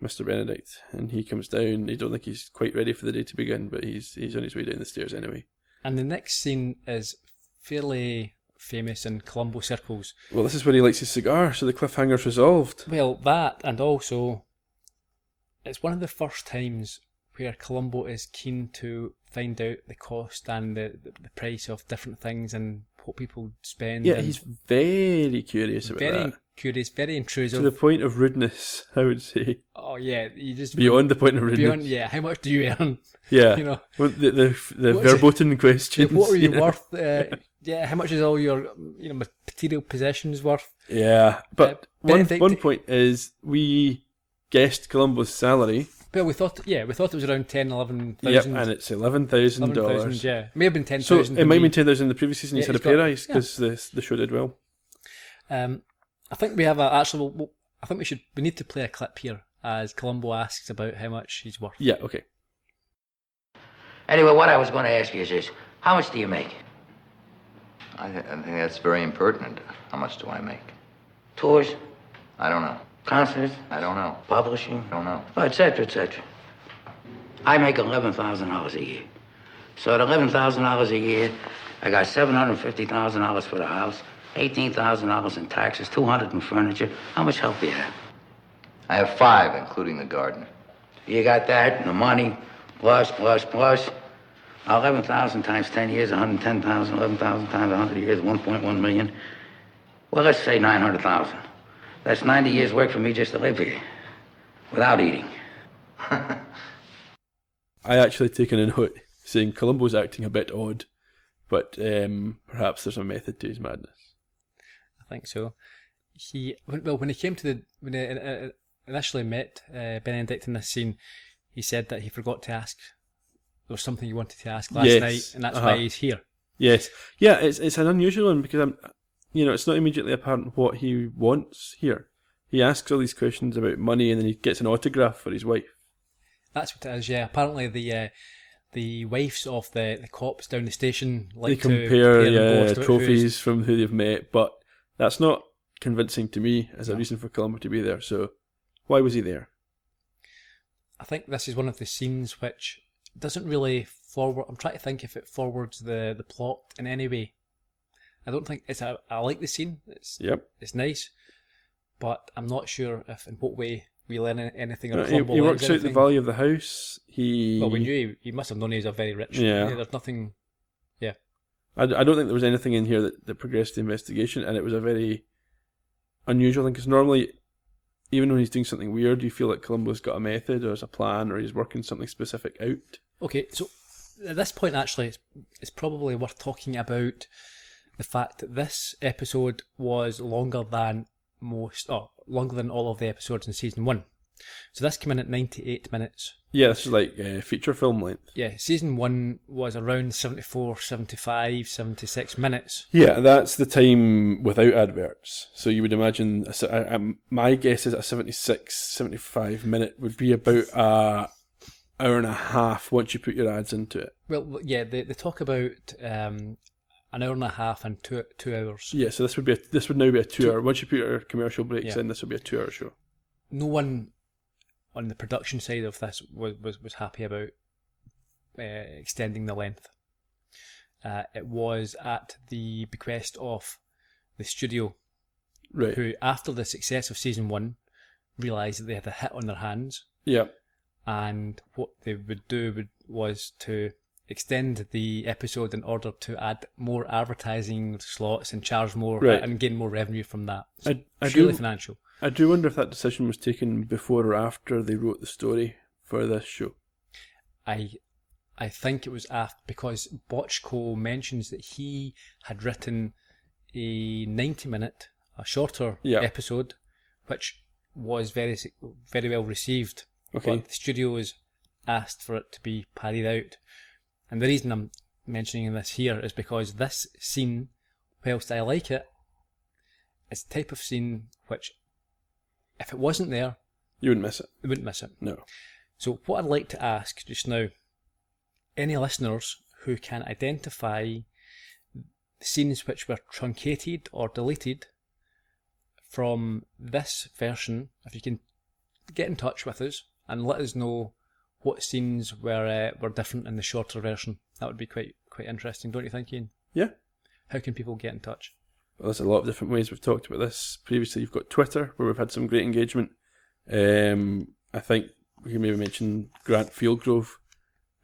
Mr. Benedict, and he comes down. I don't think he's quite ready for the day to begin, but he's on his way down the stairs anyway. And the next scene is fairly famous in Columbo circles. Well, this is where he lights his cigar, so the cliffhanger's resolved. Well, that, and also, it's one of the first times where Columbo is keen to find out the cost and the price of different things and what people spend. Yeah, he's very curious about very that. Curious, very intrusive. To the point of rudeness, I would say. Oh yeah, you just beyond the point of rudeness. Beyond, yeah. How much do you earn? Yeah, you know the verboten questions. What are you worth? Yeah, how much is all your material possessions worth? Yeah, but one point is we guessed Columbo's salary. Well, we thought it was around 10,000, 11,000. Yep, and it's $11,000. Yeah, may have been 10,000. So it might have been 10,000 the previous season. He's had a pay rise because the show did well. I think we have I think we need to play a clip here as Columbo asks about how much he's worth. Yeah, okay. Anyway, what I was going to ask you is this: how much do you make? I think that's very impertinent. How much do I make? Tours? I don't know. Concerts? I don't know. Publishing? I don't know. Et cetera, et cetera. I make $11,000 a year. So at $11,000 a year, I got $750,000 for the house, $18,000 in taxes, $200 in furniture. How much help do you have? I have 5, including the garden. You got that, and the money, plus. 11,000 times 10 years, 110,000, 11,000 times 100 years, 1.1 million. Well, let's say 900,000. That's 90 years' work for me just to live here, without eating. I actually taken a note saying Columbo's acting a bit odd, but perhaps there's a method to his madness. I think so. When he initially met Benedict in this scene, he said that he forgot to ask. There was something he wanted to ask last night, and that's why he's here. Yes, yeah, it's an unusual one because it's not immediately apparent what he wants here. He asks all these questions about money, and then he gets an autograph for his wife. That's what it is. Yeah, apparently the wives of the cops down the station like to compare trophies from who they've met, but that's not convincing to me as a reason for Columbo to be there. So, why was he there? I think this is one of the scenes which doesn't really forward. I'm trying to think if it forwards the plot in any way. I don't think it's. I like the scene. It's nice, but I'm not sure if in what way we learn anything. He works out the value of the house. We knew he must have known he was a very rich. Yeah. There's nothing. Yeah. I don't think there was anything in here that progressed the investigation, and it was a very unusual thing because normally, even when he's doing something weird, you feel like Columbo's got a method or has a plan or he's working something specific out. Okay, so at this point, actually, it's probably worth talking about the fact that this episode was longer than all of the episodes in season 1. So this came in at 98 minutes. Yeah, this is like feature film length. Yeah, season 1 was around 74, 75, 76 minutes. Yeah, that's the time without adverts. So you would imagine, my guess is a 76, 75 minute would be about an hour and a half once you put your ads into it. Well, yeah, they talk about an hour and a half and 2 hours. Yeah, so this would now be a 2 hour. Once you put your commercial breaks in, this would be a 2 hour show. No one on the production side of this was happy about extending the length. It was at the bequest of the studio, right, who, after the success of season 1, realised that they had a hit on their hands. Yeah. And what they would do was to extend the episode in order to add more advertising slots and charge more and gain more revenue from that. So purely financial. I do wonder if that decision was taken before or after they wrote the story for this show. I think it was after, because Bochco mentions that he had written a 90-minute, a shorter episode, which was very, very well received. Okay. But the studios asked for it to be padded out. And the reason I'm mentioning this here is because this scene, whilst I like it, is the type of scene which, if it wasn't there, you wouldn't miss it. You wouldn't miss it. No. So what I'd like to ask just now, any listeners who can identify scenes which were truncated or deleted from this version, if you can get in touch with us and let us know what scenes were different in the shorter version. That would be quite interesting, don't you think, Ian? Yeah. How can people get in touch? Well, there's a lot of different ways. We've talked about this previously. You've got Twitter, where we've had some great engagement. I think we can maybe mention Grant Fieldgrove,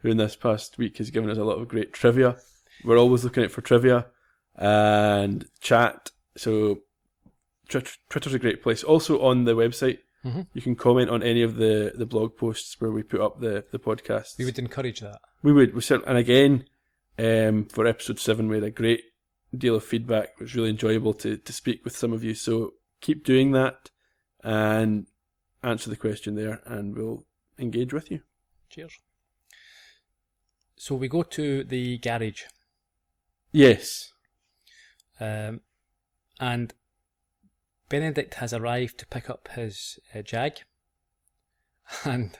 who in this past week has given us a lot of great trivia. We're always looking out for trivia and chat. So Twitter's a great place. Also on the website, you can comment on any of the blog posts where we put up the podcasts. We would encourage that. We would. And again, for episode 7, we had a great deal of feedback. It was really enjoyable to speak with some of you. So keep doing that and answer the question there, and we'll engage with you. Cheers. So we go to the garage. Yes. And Benedict has arrived to pick up his Jag, and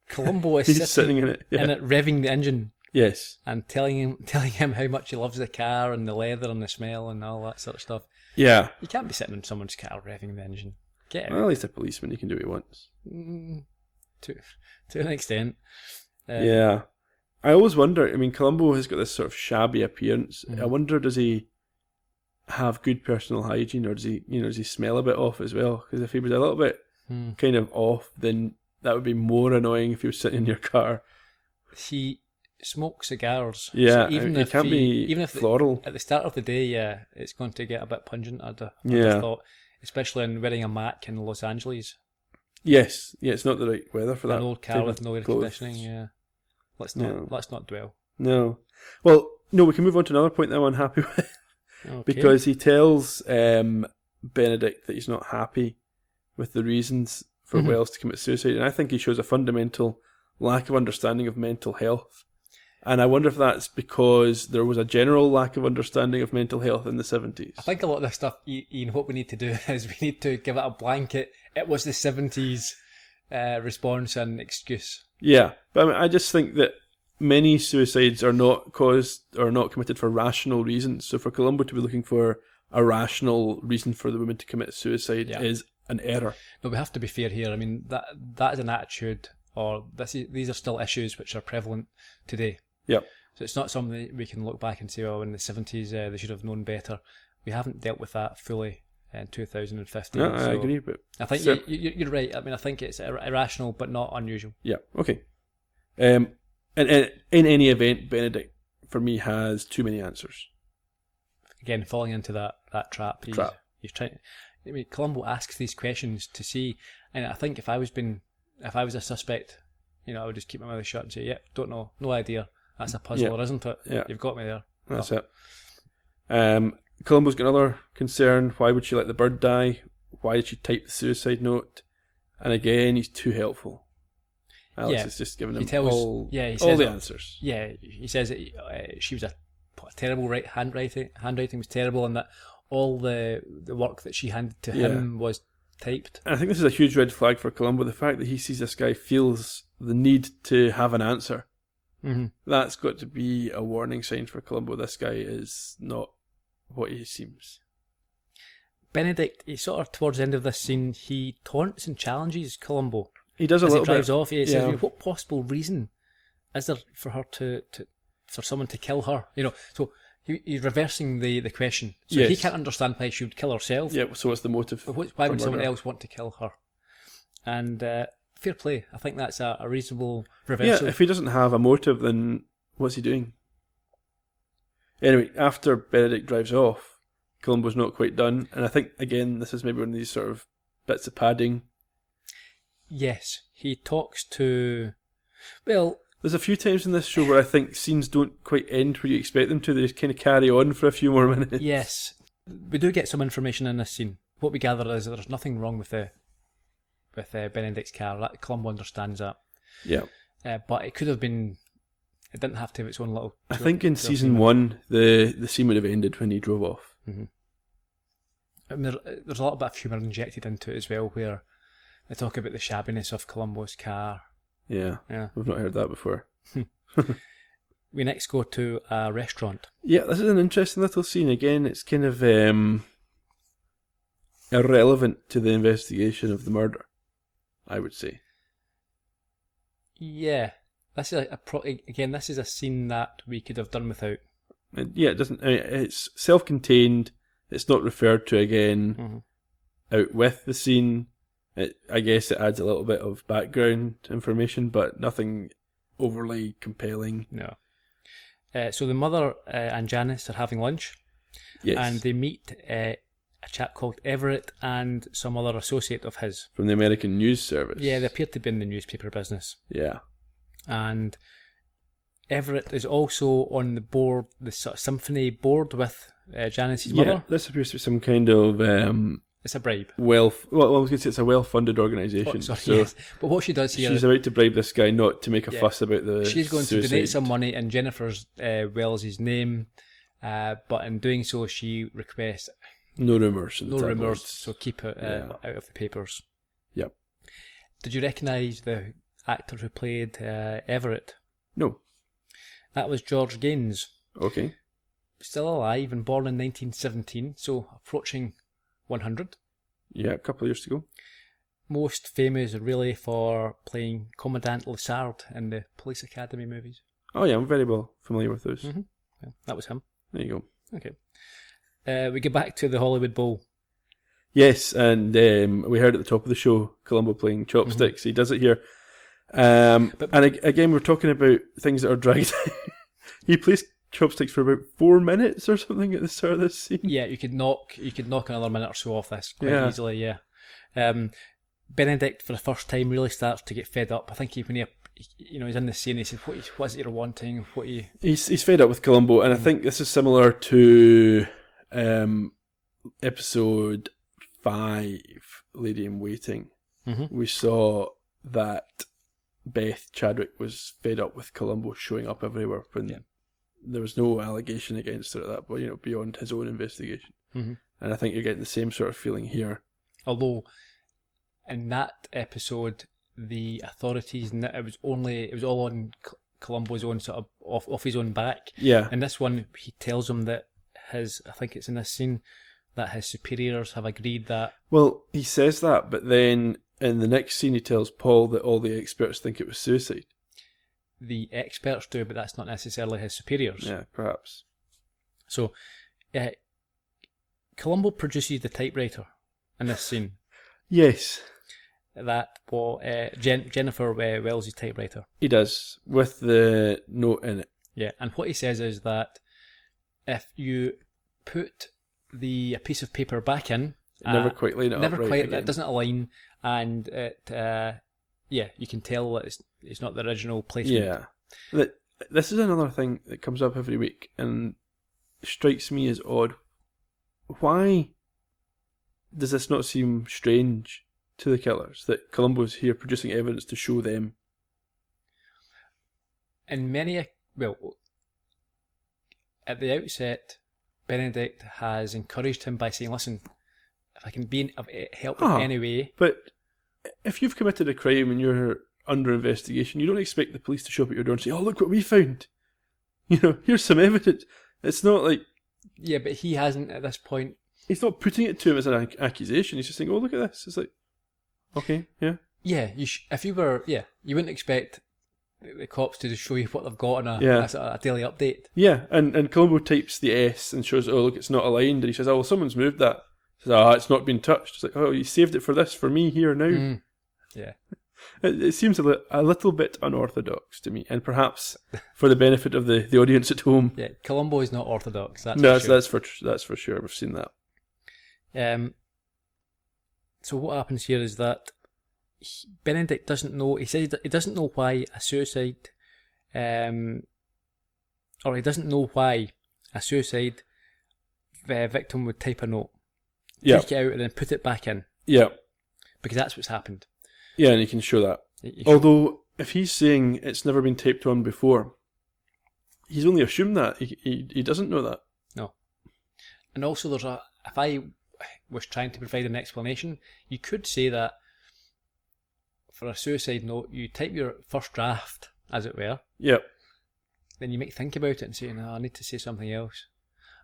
Columbo is He's sitting in it, revving the engine. Yes. And telling him how much he loves the car and the leather and the smell and all that sort of stuff. Yeah. You can't be sitting in someone's car revving the engine. Get out. Well, he's a policeman. He can do what he wants. To an extent. Yeah. I always wonder, I mean, Columbo has got this sort of shabby appearance. I wonder, does he have good personal hygiene, or does he smell a bit off as well? Because if he was a little bit kind of off, then that would be more annoying if he was sitting in your car. He smokes cigars. Yeah, so even if floral. At the start of the day, it's going to get a bit pungent, I'd have thought, especially in wearing a Mac in Los Angeles. Yes, yeah, it's not the right weather for that. An old car with no air conditioning, yeah. Let's not dwell. No. Well, no, we can move on to another point that I'm unhappy with. Okay. Because he tells Benedict that he's not happy with the reasons for Wells to commit suicide, and I think he shows a fundamental lack of understanding of mental health. And I wonder if that's because there was a general lack of understanding of mental health in the 70s. I think a lot of this stuff, Ian, what we need to do is we need to give it a blanket. It was the 70s response and excuse. Yeah, but I mean, I just think that many suicides are not caused or not committed for rational reasons. So for Columbo to be looking for a rational reason for the woman to commit suicide is an error. No, we have to be fair here. I mean, that is an attitude, or these are still issues which are prevalent today. Yep. So it's not something we can look back and say, oh, in the 70s they should have known better. We haven't dealt with that fully in 2015. No, I agree. But I think you're right. I mean, I think it's irrational but not unusual. Yeah, okay. And in any event, Benedict, for me, has too many answers. Again, falling into that trap. He's trying. I mean, Columbo asks these questions to see, and I think if I was a suspect, I would just keep my mouth shut and say, "Yeah, don't know, no idea. That's a puzzler, isn't it? Yeah. You've got me there." That's it. Columbo's got another concern. Why would she let the bird die? Why did she type the suicide note? And again, he's too helpful. Alex is just giving him all the answers. Yeah, he says that she was a terrible handwriting. Handwriting was terrible, and that all the work that she handed to him was typed. And I think this is a huge red flag for Columbo. The fact that he sees this guy feels the need to have an answer. That's got to be a warning sign for Columbo. This guy is not what he seems. Benedict, he sort of towards the end of this scene, he taunts and challenges Columbo. He does a little bit. As he drives off, he says, "What possible reason is there for her for someone to kill her?" So he's reversing the question. So he can't understand why she would kill herself. Yeah. So what's the motive? Why would someone else want to kill her? And fair play. I think that's a reasonable reversal. Yeah. If he doesn't have a motive, then what's he doing? Anyway, after Benedict drives off, Columbo's not quite done, and I think again this is maybe one of these sort of bits of padding. Yes, he talks to... Well... There's a few times in this show where I think scenes don't quite end where you expect them to. They just kind of carry on for a few more minutes. Yes. We do get some information in this scene. What we gather is that there's nothing wrong with Benedict's car. Columbo understands that. Yeah. But it could have been... It didn't have to have its own little... I think in season 1, the scene would have ended when he drove off. I mean, there's a lot of humour injected into it as well, where they talk about the shabbiness of Columbo's car. Yeah. We've not heard that before. We next go to a restaurant. Yeah, this is an interesting little scene. Again, it's kind of irrelevant to the investigation of the murder, I would say. Yeah. This is this is a scene that we could have done without. Yeah, it doesn't. I mean, it's self-contained. It's not referred to again out with the scene. I guess it adds a little bit of background information, but nothing overly compelling. No. So the mother and Janice are having lunch. Yes. And they meet a chap called Everett and some other associate of his. From the American News Service. Yeah, they appear to be in the newspaper business. Yeah. And Everett is also on the board, the sort of symphony board with Janice's mother. Yeah, this appears to be some kind of... it's a bribe. I was going to say it's a well-funded organisation. Oh, sorry, so yes. But what she does here... She's about to bribe this guy not to make a fuss about the She's going suicide. to donate some money in Jennifer's Wells's name, but in doing so she requests... No rumours. No rumours, so keep it out of the papers. Yep. Did you recognise the actor who played Everett? No. That was George Gaines. Okay. Still alive and born in 1917, so approaching 100. Yeah, a couple of years to go. Most famous really for playing Commandant Lassard in the Police Academy movies. Oh yeah, I'm very well familiar with those. Mm-hmm. Yeah, that was him. There you go. Okay. We get back to the Hollywood Bowl. Yes, and we heard at the top of the show Columbo playing chopsticks. He does it here. And again, we're talking about things that are dragged. He plays chopsticks for about 4 minutes or something at the start of this scene. Yeah, you could knock another minute or so off this quite easily. Yeah. Benedict for the first time really starts to get fed up. I think when he's in the scene, he says, "What's it you're wanting? What you?" He's fed up with Columbo, and I think this is similar to episode 5, Lady in Waiting. Mm-hmm. We saw that Beth Chadwick was fed up with Columbo showing up everywhere when there was no allegation against her at that point, beyond his own investigation. Mm-hmm. And I think you're getting the same sort of feeling here. Although, in that episode, the authorities, it was all on Columbo's own sort of off his own back. Yeah. In this one, he tells him that I think it's in this scene, that his superiors have agreed that... Well, he says that, but then in the next scene he tells Paul that all the experts think it was suicide. The experts do, but that's not necessarily his superiors. Yeah, perhaps. So, Columbo produces the typewriter in this scene. Yes. That Jennifer Wells' typewriter. He does, with the note in it. Yeah, and what he says is that if you put a piece of paper back in, never quite line it up right again. It doesn't align, and it you can tell that it's not the original placement. Yeah, this is another thing that comes up every week and strikes me as odd. Why does this not seem strange to the killers that Columbo's here producing evidence to show them? In at the outset, Benedict has encouraged him by saying, "Listen, if I can be of help in any way." But if you've committed a crime and you're under investigation, you don't expect the police to show up at your door and say, "Oh, look what we found. Here's some evidence." It's not like... Yeah, but he hasn't at this point. He's not putting it to him as an accusation. He's just saying, "Oh, look at this." It's like, okay, yeah. Yeah, if you were, you wouldn't expect the cops to just show you what they've got on a daily update. Yeah, and Columbo types the S and shows, "Oh, look, it's not aligned." And he says, "Oh, well, someone's moved that." He says, "It's not been touched." It's like, "Oh, you saved it for me here now." Yeah. It seems a little bit unorthodox to me, and perhaps for the benefit of the audience at home. Yeah, Columbo is not orthodox. That's for sure. We've seen that. So what happens here is that Benedict doesn't know. He says he doesn't know why a suicide, or he doesn't know why a suicide victim would type a note, take it out, and then put it back in. Yeah, because that's what's happened. Yeah, and you can show that. Although, if he's saying it's never been taped on before, he's only assumed that. He doesn't know that. No. And also, if I was trying to provide an explanation, you could say that for a suicide note, you type your first draft, as it were. Yep. Then you might think about it and say, "No, I need to say something else.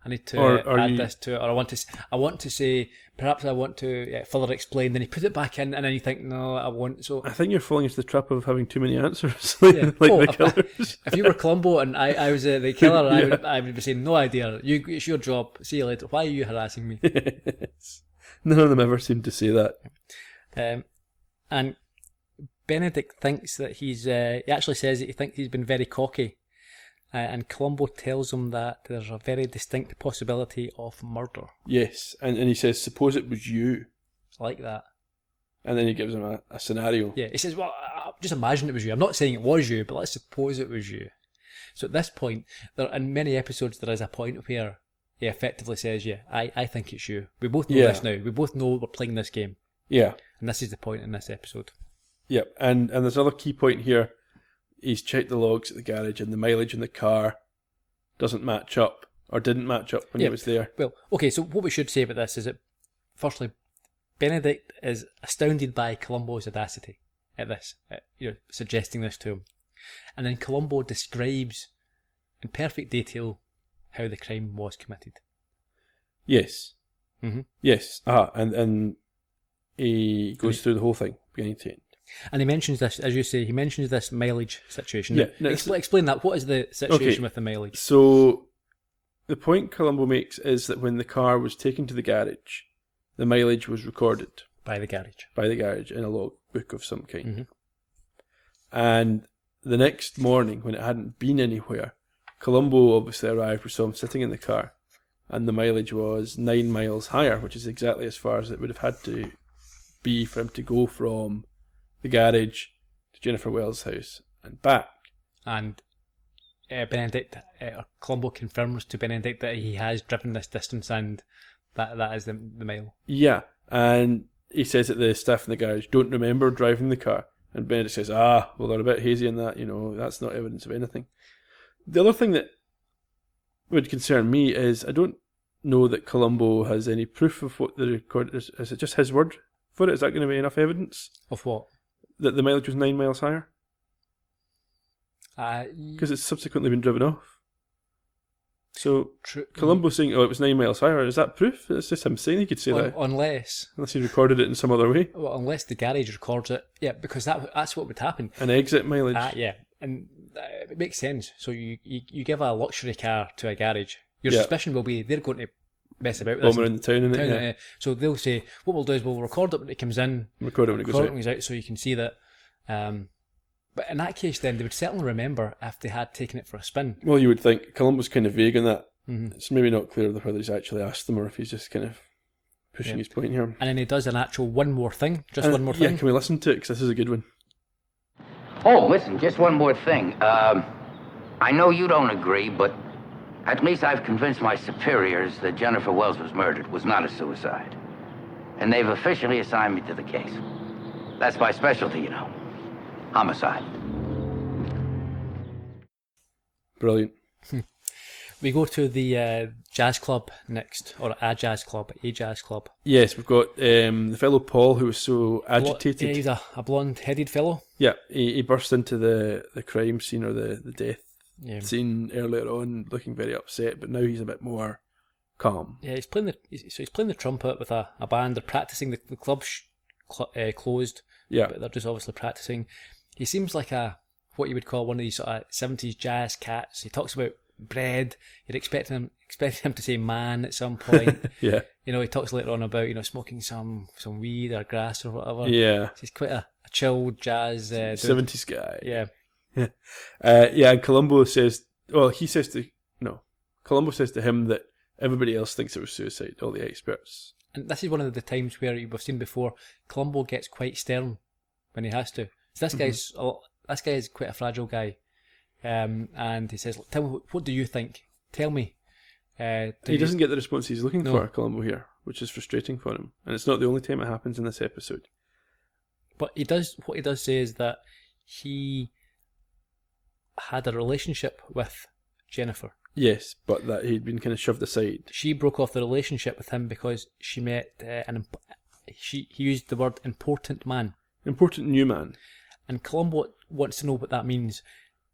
I need to add this to it, or I want to say, perhaps I want to further explain." Then you put it back in, and then you think, "No, I won't." So I think you're falling into the trap of having too many answers, the killers. If you were Columbo and I was the killer, I would be saying, "No idea. It's your job. See you later. Why are you harassing me?" None of them ever seem to say that. And Benedict thinks that he actually says that he thinks he's been very cocky. And Columbo tells him that there's a very distinct possibility of murder. Yes, and he says, suppose it was you. It's like that. And then he gives him a scenario. Yeah, he says, well, just imagine it was you. I'm not saying it was you, but let's suppose it was you. So at this point, in many episodes, there is a point where he effectively says, yeah, I think it's you. We both know this now. We both know we're playing this game. Yeah. And this is the point in this episode. Yep, and there's another key point here. He's checked the logs at the garage, and the mileage in the car doesn't match up, or didn't match up when he was there. Well, okay, so what we should say about this is that, firstly, Benedict is astounded by Columbo's audacity at this, suggesting this to him. And then Columbo describes in perfect detail how the crime was committed. Yes. Mm-hmm. Yes. And he goes through the whole thing, beginning to end. And he mentions this, as you say, this mileage situation. Yeah. Now, explain that. What is the situation with the mileage? So, the point Columbo makes is that when the car was taken to the garage, the mileage was recorded. By the garage. In a logbook of some kind. Mm-hmm. And the next morning, when it hadn't been anywhere, Columbo obviously arrived, we saw him sitting in the car, and the mileage was 9 miles higher, which is exactly as far as it would have had to be for him to go from the garage to Jennifer Wells' house and back. And Columbo confirms to Benedict that he has driven this distance, and that is the mile. Yeah, and he says that the staff in the garage don't remember driving the car. And Benedict says, well, they're a bit hazy in that, that's not evidence of anything. The other thing that would concern me is I don't know that Columbo has any proof of what the record is. Is it just his word for it? Is that going to be enough evidence? Of what? That the mileage was 9 miles higher? Because it's subsequently been driven off. So, Columbo saying, it was 9 miles higher, is that proof? It's just him saying he could say that. Unless he recorded it in some other way. Well, unless the garage records it. Yeah, because that's what would happen. An exit mileage. Yeah, and it makes sense. So you give a luxury car to a garage. Your suspicion will be they're going to mess about with this. Bomber in the town, innit? Yeah. So they'll say, what we'll do is we'll record it when it comes in. Record it when it goes out. So you can see that. But in that case, then, they would certainly remember if they had taken it for a spin. Well, you would think. Columbo's kind of vague on that. Mm-hmm. It's maybe not clear whether he's actually asked them or if he's just kind of pushing his point here. And then he does an actual one more thing. One more thing. Yeah, can we listen to it? Because this is a good one. Oh, listen, just one more thing. I know you don't agree, but at least I've convinced my superiors that Jennifer Wells was murdered, was not a suicide. And they've officially assigned me to the case. That's my specialty, Homicide. Brilliant. We go to the jazz club next, or a jazz club. Yes, we've got the fellow Paul who was so agitated. He's a blonde-headed fellow. Yeah, he burst into the crime scene or the death scene earlier on, looking very upset, but now he's a bit more calm. Yeah, he's playing the trumpet with a band. They're practicing. The club's closed. Yeah, but they're just obviously practicing. He seems like what you would call one of these sort of 70s jazz cats. He talks about bread. You'd expect him to say man at some point. Yeah. He talks later on about, smoking some weed or grass or whatever. Yeah. He's quite a chilled jazz 70s guy. Yeah. And Columbo says to him that everybody else thinks it was suicide, all the experts. And this is one of the times where we've seen before, Columbo gets quite stern when he has to. So this guy is quite a fragile guy. And he says, tell me, what do you think? Tell me. He doesn't get the response he's looking for, Columbo, here, which is frustrating for him. And it's not the only time it happens in this episode. But what he does say is that he had a relationship with Jennifer. Yes, but that he'd been kind of shoved aside. She broke off the relationship with him because she met he used the word important man. Important new man. And Columbo wants to know what that means.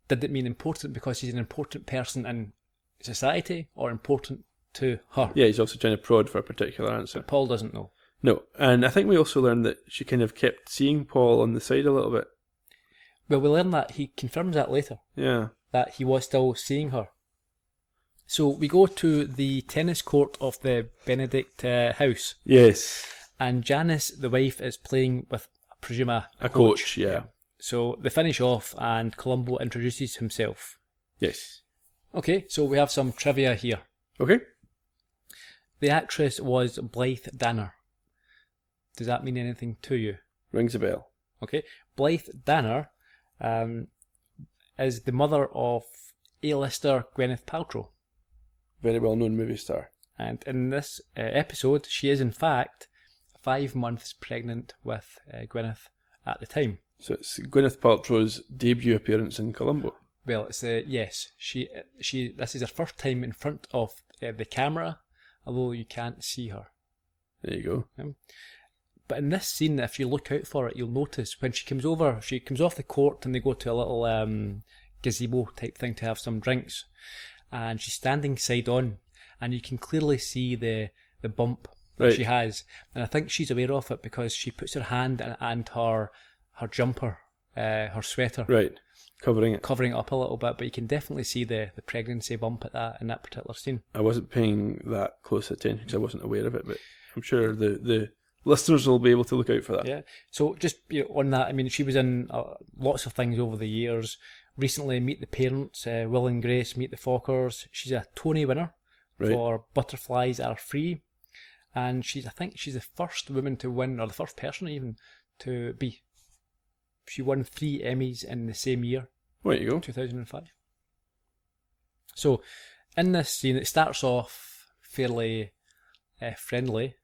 Did it mean important because he's an important person in society, or important to her? Yeah, he's also trying to prod for a particular answer. But Paul doesn't know. No, and I think we also learned that she kind of kept seeing Paul on the side a little bit. Well, we learn that he confirms that later. Yeah. That he was still seeing her. So we go to the tennis court of the Benedict house. Yes. And Janice, the wife, is playing with a presume a coach, yeah. So they finish off and Columbo introduces himself. Yes. Okay, so we have some trivia here. Okay. The actress was Blythe Danner. Does that mean anything to you? Rings a bell. Okay. Blythe Danner is the mother of A-lister Gwyneth Paltrow. Very well-known movie star. And in this episode, she is in fact 5 months pregnant with Gwyneth at the time. So it's Gwyneth Paltrow's debut appearance in Columbo. Well, it's yes. She this is her first time in front of the camera, although you can't see her. There you go. But in this scene, if you look out for it, you'll notice when she comes over, she comes off the court and they go to a little gazebo type thing to have some drinks, and she's standing side on, and you can clearly see the bump that she has, and I think she's aware of it because she puts her hand and her jumper, her sweater, right, covering it up a little bit, but you can definitely see the pregnancy bump in that particular scene. I wasn't paying that close attention because I wasn't aware of it, but I'm sure the listeners will be able to look out for that. Yeah. So just on that, I mean, she was in lots of things over the years. Recently, Meet the Parents, Will and Grace, Meet the Fockers. She's a Tony winner for Butterflies Are Free, and I think she's the first woman to win, or the first person even to be. She won 3 Emmys in the same year. There you go. 2005. So, in this scene, it starts off fairly friendly,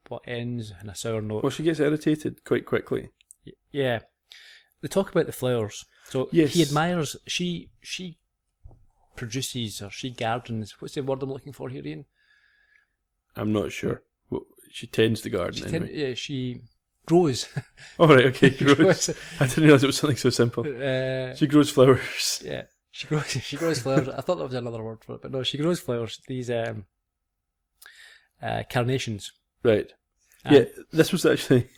but ends in a sour note. Well, she gets irritated quite quickly. Yeah. They talk about the flowers. So yes. He admires, she produces, or she gardens. What's the word I'm looking for here, Ian? I'm not sure. Well, she tends the garden anyway. She grows. Oh, right, okay, grows. I didn't realise it was something so simple. She grows flowers. Yeah, she grows flowers. I thought that was another word for it, but no, she grows flowers. These carnations. Right. Yeah, this was actually,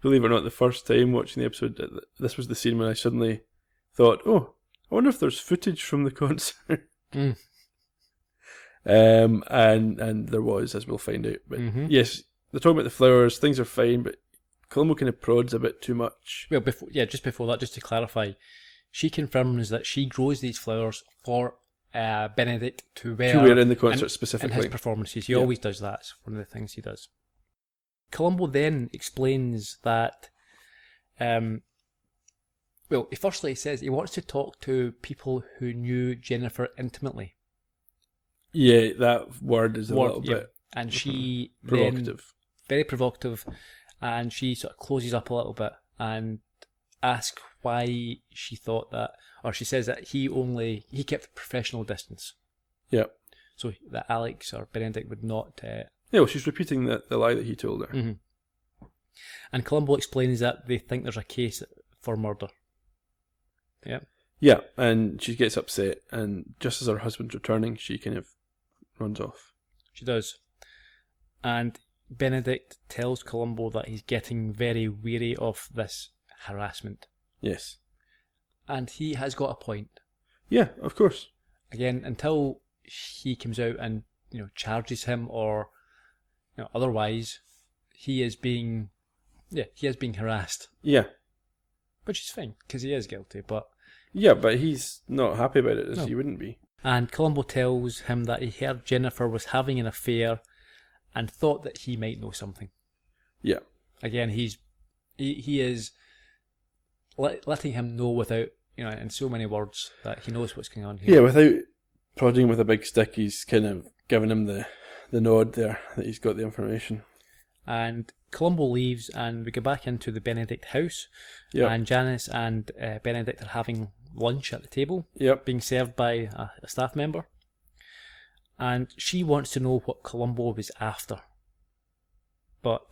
believe it or not, the first time watching the episode, this was the scene when I suddenly thought, oh, I wonder if there's footage from the concert. And there was, as we'll find out. But yes, they're talking about the flowers, things are fine, but Columbo kind of prods a bit too much. Well, just before that, just to clarify, she confirms that she grows these flowers for Benedict to wear in the concert specifically. In his performances. He always does that. It's one of the things he does. Columbo then explains that, firstly he says he wants to talk to people who knew Jennifer intimately. Yeah, that word is a little bit... And she provocative. Very provocative, and she sort of closes up a little bit and asks why she thought that, or she says that he kept a professional distance. Yeah. So that Alex or Benedict would not... Yeah, well, she's repeating the lie that he told her. Mm-hmm. And Columbo explains that they think there's a case for murder. Yeah. Yeah, and she gets upset, and just as her husband's returning, she kind of runs off. She does. And Benedict tells Columbo that he's getting very weary of this harassment. Yes. And he has got a point. Yeah, of course. Again, until he comes out and charges him or otherwise, he is being harassed. Yeah. Which is fine, because he is guilty, but... Yeah, but he's not happy about it, as he wouldn't be. And Columbo tells him that he heard Jennifer was having an affair and thought that he might know something. Yeah. Again, he is letting him know without, in so many words, that he knows what's going on here. Yeah, without prodding him with a big stick, he's kind of giving him the nod there that he's got the information. And Columbo leaves, and we go back into the Benedict house. Yep. And Janice and Benedict are having lunch at the table, being served by a staff member. And she wants to know what Columbo was after. But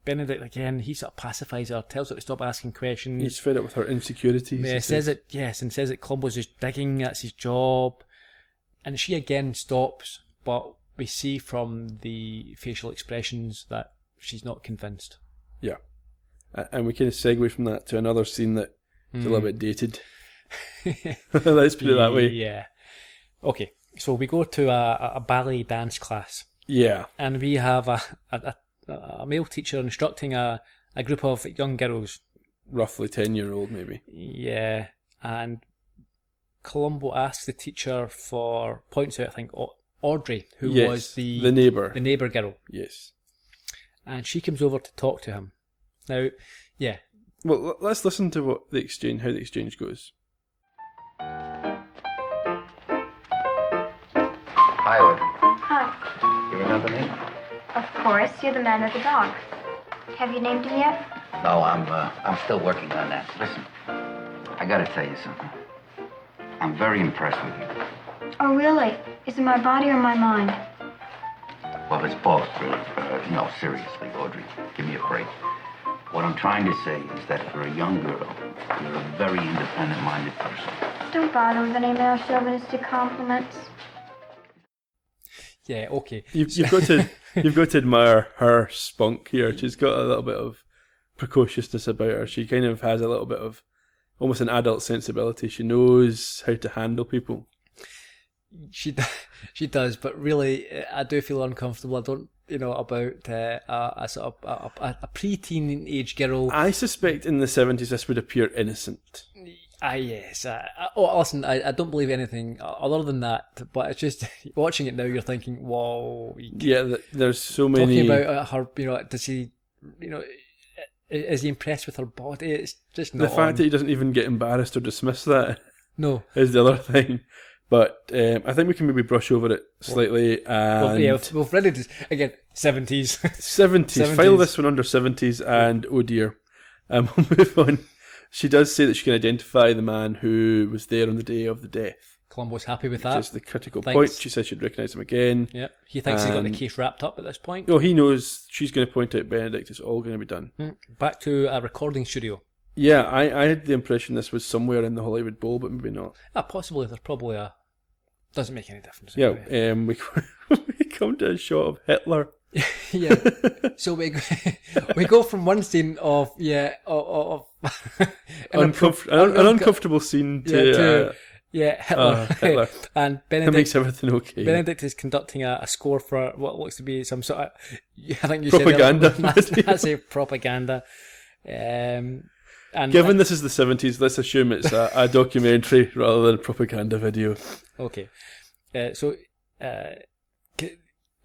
Benedict, again, he sort of pacifies her, tells her to stop asking questions. He's fed up with her insecurities. Says that Columbo's just digging, that's his job. And she again stops, but we see from the facial expressions that she's not convinced. Yeah. And we kind of segue from that to another scene that is a little bit dated. Let's put it that way. Yeah. Okay, so we go to a ballet dance class. Yeah. And we have a male teacher instructing a a group of young girls. Roughly 10-year-old, maybe. Yeah, and Columbo asks the teacher points out, I think, Audrey, who was the neighbour girl. Yes. And she comes over to talk to him. Now, yeah. Well, let's listen to how the exchange goes. Hi, Audrey. Hi. You remember me? Of course, you're the man with the dog. Have you named him yet? No, I'm still working on that. Listen, I gotta tell you something. I'm very impressed with you. Oh, really? Is it my body or my mind? Well, it's both, really. No, seriously, Audrey, give me a break. What I'm trying to say is that for a young girl, you're a very independent-minded person. Don't bother with any male chauvinistic compliments. Yeah, okay. You've got to admire her spunk here. She's got a little bit of precociousness about her. She kind of has a little bit of almost an adult sensibility. She knows how to handle people. She does, but really, I do feel uncomfortable. I don't, about a sort of a pre-teen age girl. I suspect in the 70s this would appear innocent. Yes. Listen, I don't believe anything other than that, but it's just, watching it now, you're thinking, whoa. Yeah, there's so many... Talking about her, does he, is he impressed with her body? It's just not the fact that he doesn't even get embarrassed or dismiss that no is the other thing. But I think we can maybe brush over it slightly. And we've already, again, 70s. 70s. File this one under 70s, and oh dear. We'll move on. She does say that she can identify the man who was there on the day of the death. Columbo's happy with that. Which is the critical point. She says she'd recognise him again. Yep. He thinks he's got the case wrapped up at this point. Oh, he knows she's going to point out Benedict. It's all going to be done. Back to a recording studio. Yeah, I had the impression this was somewhere in the Hollywood Bowl, but maybe not. Possibly. There's probably doesn't make any difference. Yeah, we come to a shot of Hitler. Yeah. So we go from one scene of an uncomfortable scene to Hitler. And Benedict that makes everything okay. Benedict is conducting a score for what looks to be some sort of, I think you propaganda. Said that's a propaganda. And given this is the 70s, let's assume it's a documentary rather than a propaganda video. Okay. So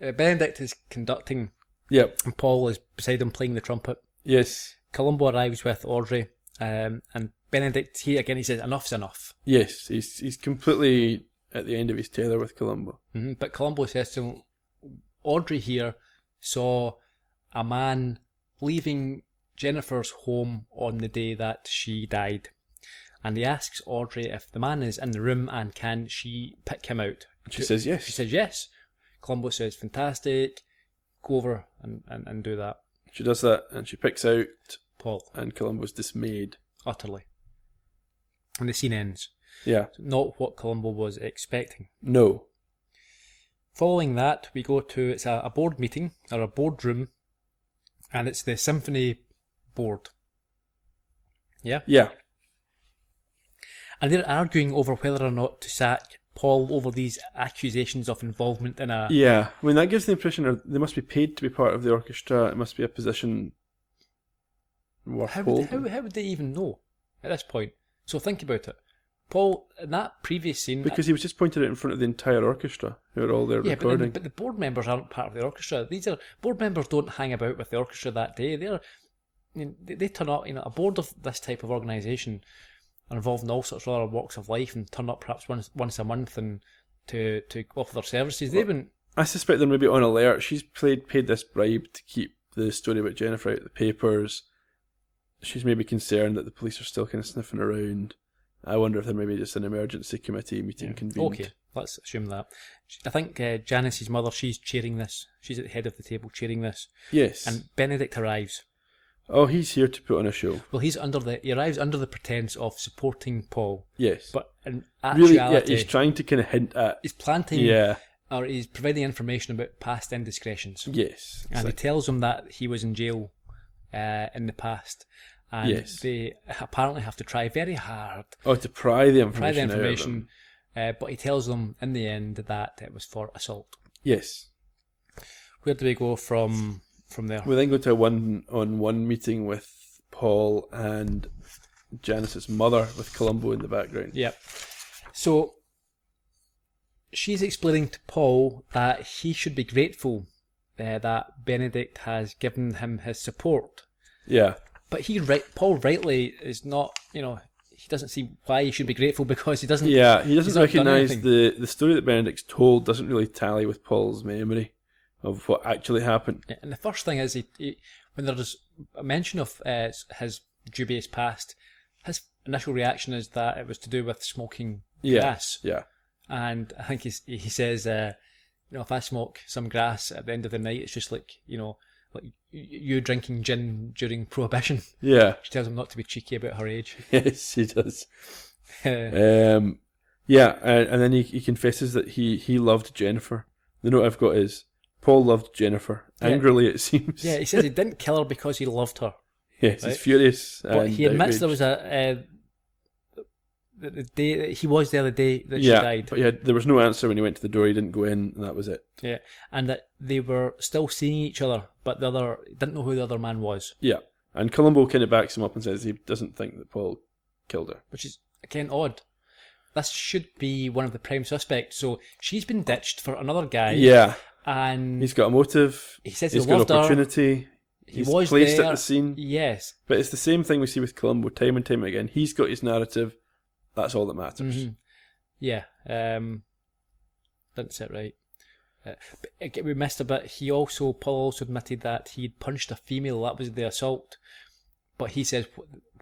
Benedict is conducting. Yep. And Paul is beside him playing the trumpet. Yes. Columbo arrives with Audrey. And Benedict, he says, enough's enough. Yes. He's completely at the end of his tether with Columbo. Mm-hmm. But Columbo says to him, Audrey here saw a man leaving Jennifer's home on the day that she died. And he asks Audrey if the man is in the room and can she pick him out. She says yes. She says yes. Columbo says, fantastic, go over and do that. She does that and she picks out Paul. And Columbo's dismayed. Utterly. And the scene ends. Yeah. Not what Columbo was expecting. No. Following that, we go to, it's a board meeting, or a boardroom, and it's the symphony board. Yeah? Yeah. And they're arguing over whether or not to sack Paul over these accusations of involvement in a... Yeah, I mean, that gives the impression they must be paid to be part of the orchestra. It must be a position worth holding. How would they even know at this point? So think about it. Paul, in that previous scene... Because he was just pointed out in front of the entire orchestra, who are all there recording. But the board members aren't part of the orchestra. Board members don't hang about with the orchestra that day. They turn up, a board of this type of organisation are involved in all sorts of other walks of life and turn up perhaps once a month and to offer their services. I suspect they're maybe on alert. She's paid this bribe to keep the story about Jennifer out of the papers. She's maybe concerned that the police are still kind of sniffing around. I wonder if there may be just an emergency committee meeting convened. Okay, let's assume that. I think Janice's mother, she's chairing this. She's at the head of the table chairing this. Yes. And Benedict arrives. Oh, he's here to put on a show. Well, he arrives under the pretense of supporting Paul. Yes. But in actuality... he's trying to kind of hint at... He's planting... Yeah. Or he's providing information about past indiscretions. Yes. And he tells him that he was in jail in the past. And they apparently have to try very hard... Oh, to pry the information out of them. But he tells them in the end that it was for assault. Yes. Where do we go from from there. We then go to a one-on-one meeting with Paul and Janice's mother, with Columbo in the background. Yep. So she's explaining to Paul that he should be grateful that Benedict has given him his support. Yeah. But Paul rightly is not, he doesn't see why he should be grateful, because he doesn't. Yeah, he doesn't recognise the story that Benedict's told doesn't really tally with Paul's memory of what actually happened. And the first thing is, when there's a mention of his dubious past, his initial reaction is that it was to do with smoking grass. Yeah. And I think he says, if I smoke some grass at the end of the night, it's just like you drinking gin during Prohibition. Yeah. She tells him not to be cheeky about her age. Yes, he does. And then he confesses that he loved Jennifer. The note I've got is, Paul loved Jennifer. Angrily, it seems. Yeah, he says he didn't kill her because he loved her. Yes, right? He's furious. But he admits outraged. there was the day he was there the day that she died. But there was no answer when he went to the door. He didn't go in, and that was it. Yeah, and that they were still seeing each other, but the other didn't know who the other man was. Yeah, and Columbo kind of backs him up and says he doesn't think that Paul killed her. Which is, again, odd. This should be one of the prime suspects. So she's been ditched for another guy. Yeah. And he's got a motive. He says he's he got loved opportunity. He He's was placed there. at the scene. Yes. But it's the same thing we see with Columbo time and time again. He's got his narrative. That's all that matters. Mm-hmm. Yeah. Didn't sit right. But again, we missed a bit. Paul also admitted that he'd punched a female. That was the assault. But he says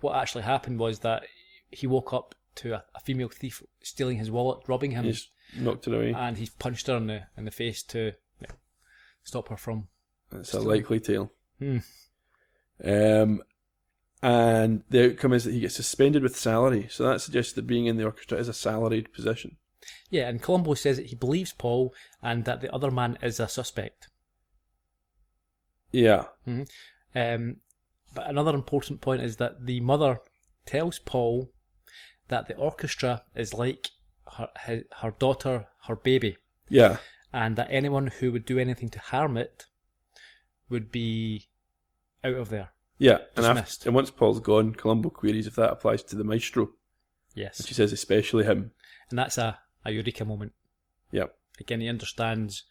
what actually happened was that he woke up to a female thief stealing his wallet, robbing him. He's knocked her away. And he's punched her in the face to stop her from. It's a likely tale. Hmm. And the outcome is that he gets suspended with salary. So that suggests that being in the orchestra is a salaried position. Yeah, and Columbo says that he believes Paul and that the other man is a suspect. Yeah. Mm-hmm. But another important point is that the mother tells Paul that the orchestra is like her daughter, her baby. Yeah. And that anyone who would do anything to harm it would be out of there. Yeah, Dismissed. and once Paul's gone, Columbo queries if that applies to the maestro. Yes. And she says especially him. And that's a eureka moment. Yep. Again, he understands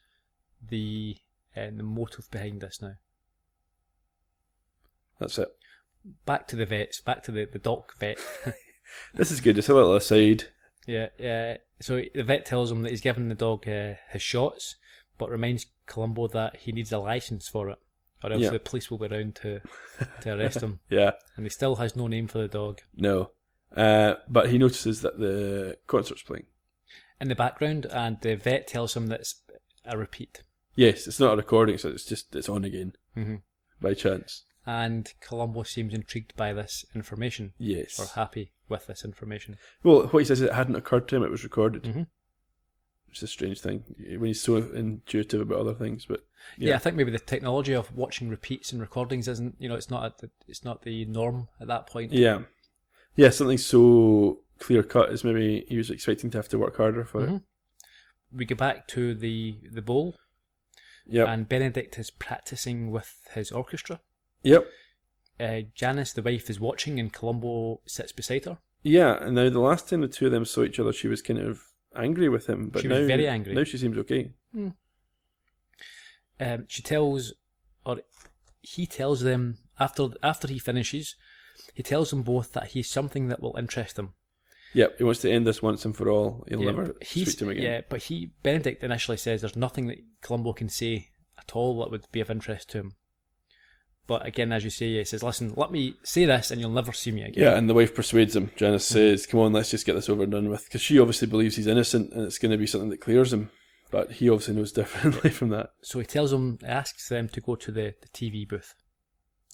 the motive behind this now. That's it. Back to the vets, back to the doc vet. This is good, just a little aside. Yeah. So the vet tells him that he's given the dog his shots, but reminds Columbo that he needs a license for it, or else the police will be around to arrest him. Yeah. And he still has no name for the dog. No. But he notices that the concert's playing in the background, and the vet tells him that it's a repeat. Yes, it's not a recording, so it's on again. Mm-hmm. By chance. And Columbo seems intrigued by this information. Yes. Or happy with this information. Well, what he says is it hadn't occurred to him, it was recorded. Mm-hmm. It's a strange thing when he's so intuitive about other things, but yeah, I think maybe the technology of watching repeats and recordings isn't, it's not the norm at that point. Yeah, something so clear cut is maybe he was expecting to have to work harder for it. We go back to the bowl. Yep. And Benedict is practicing with his orchestra. Yep. Janice, the wife, is watching, and Columbo sits beside her. Yeah, and now the last time the two of them saw each other, she was kind of angry with him, but she was very angry. Now she seems okay. He tells them after he finishes, he tells them both that he's something that will interest them. Yep, he wants to end this once and for all. He'll never speak to him again. Yeah, but Benedict initially says there's nothing that Columbo can say at all that would be of interest to him. But again, as you say, he says, listen, let me say this and you'll never see me again. Yeah, and the wife persuades him. Janice says, come on, let's just get this over and done with. Because she obviously believes he's innocent and it's going to be something that clears him. But he obviously knows differently from that. So he asks them to go to the TV booth.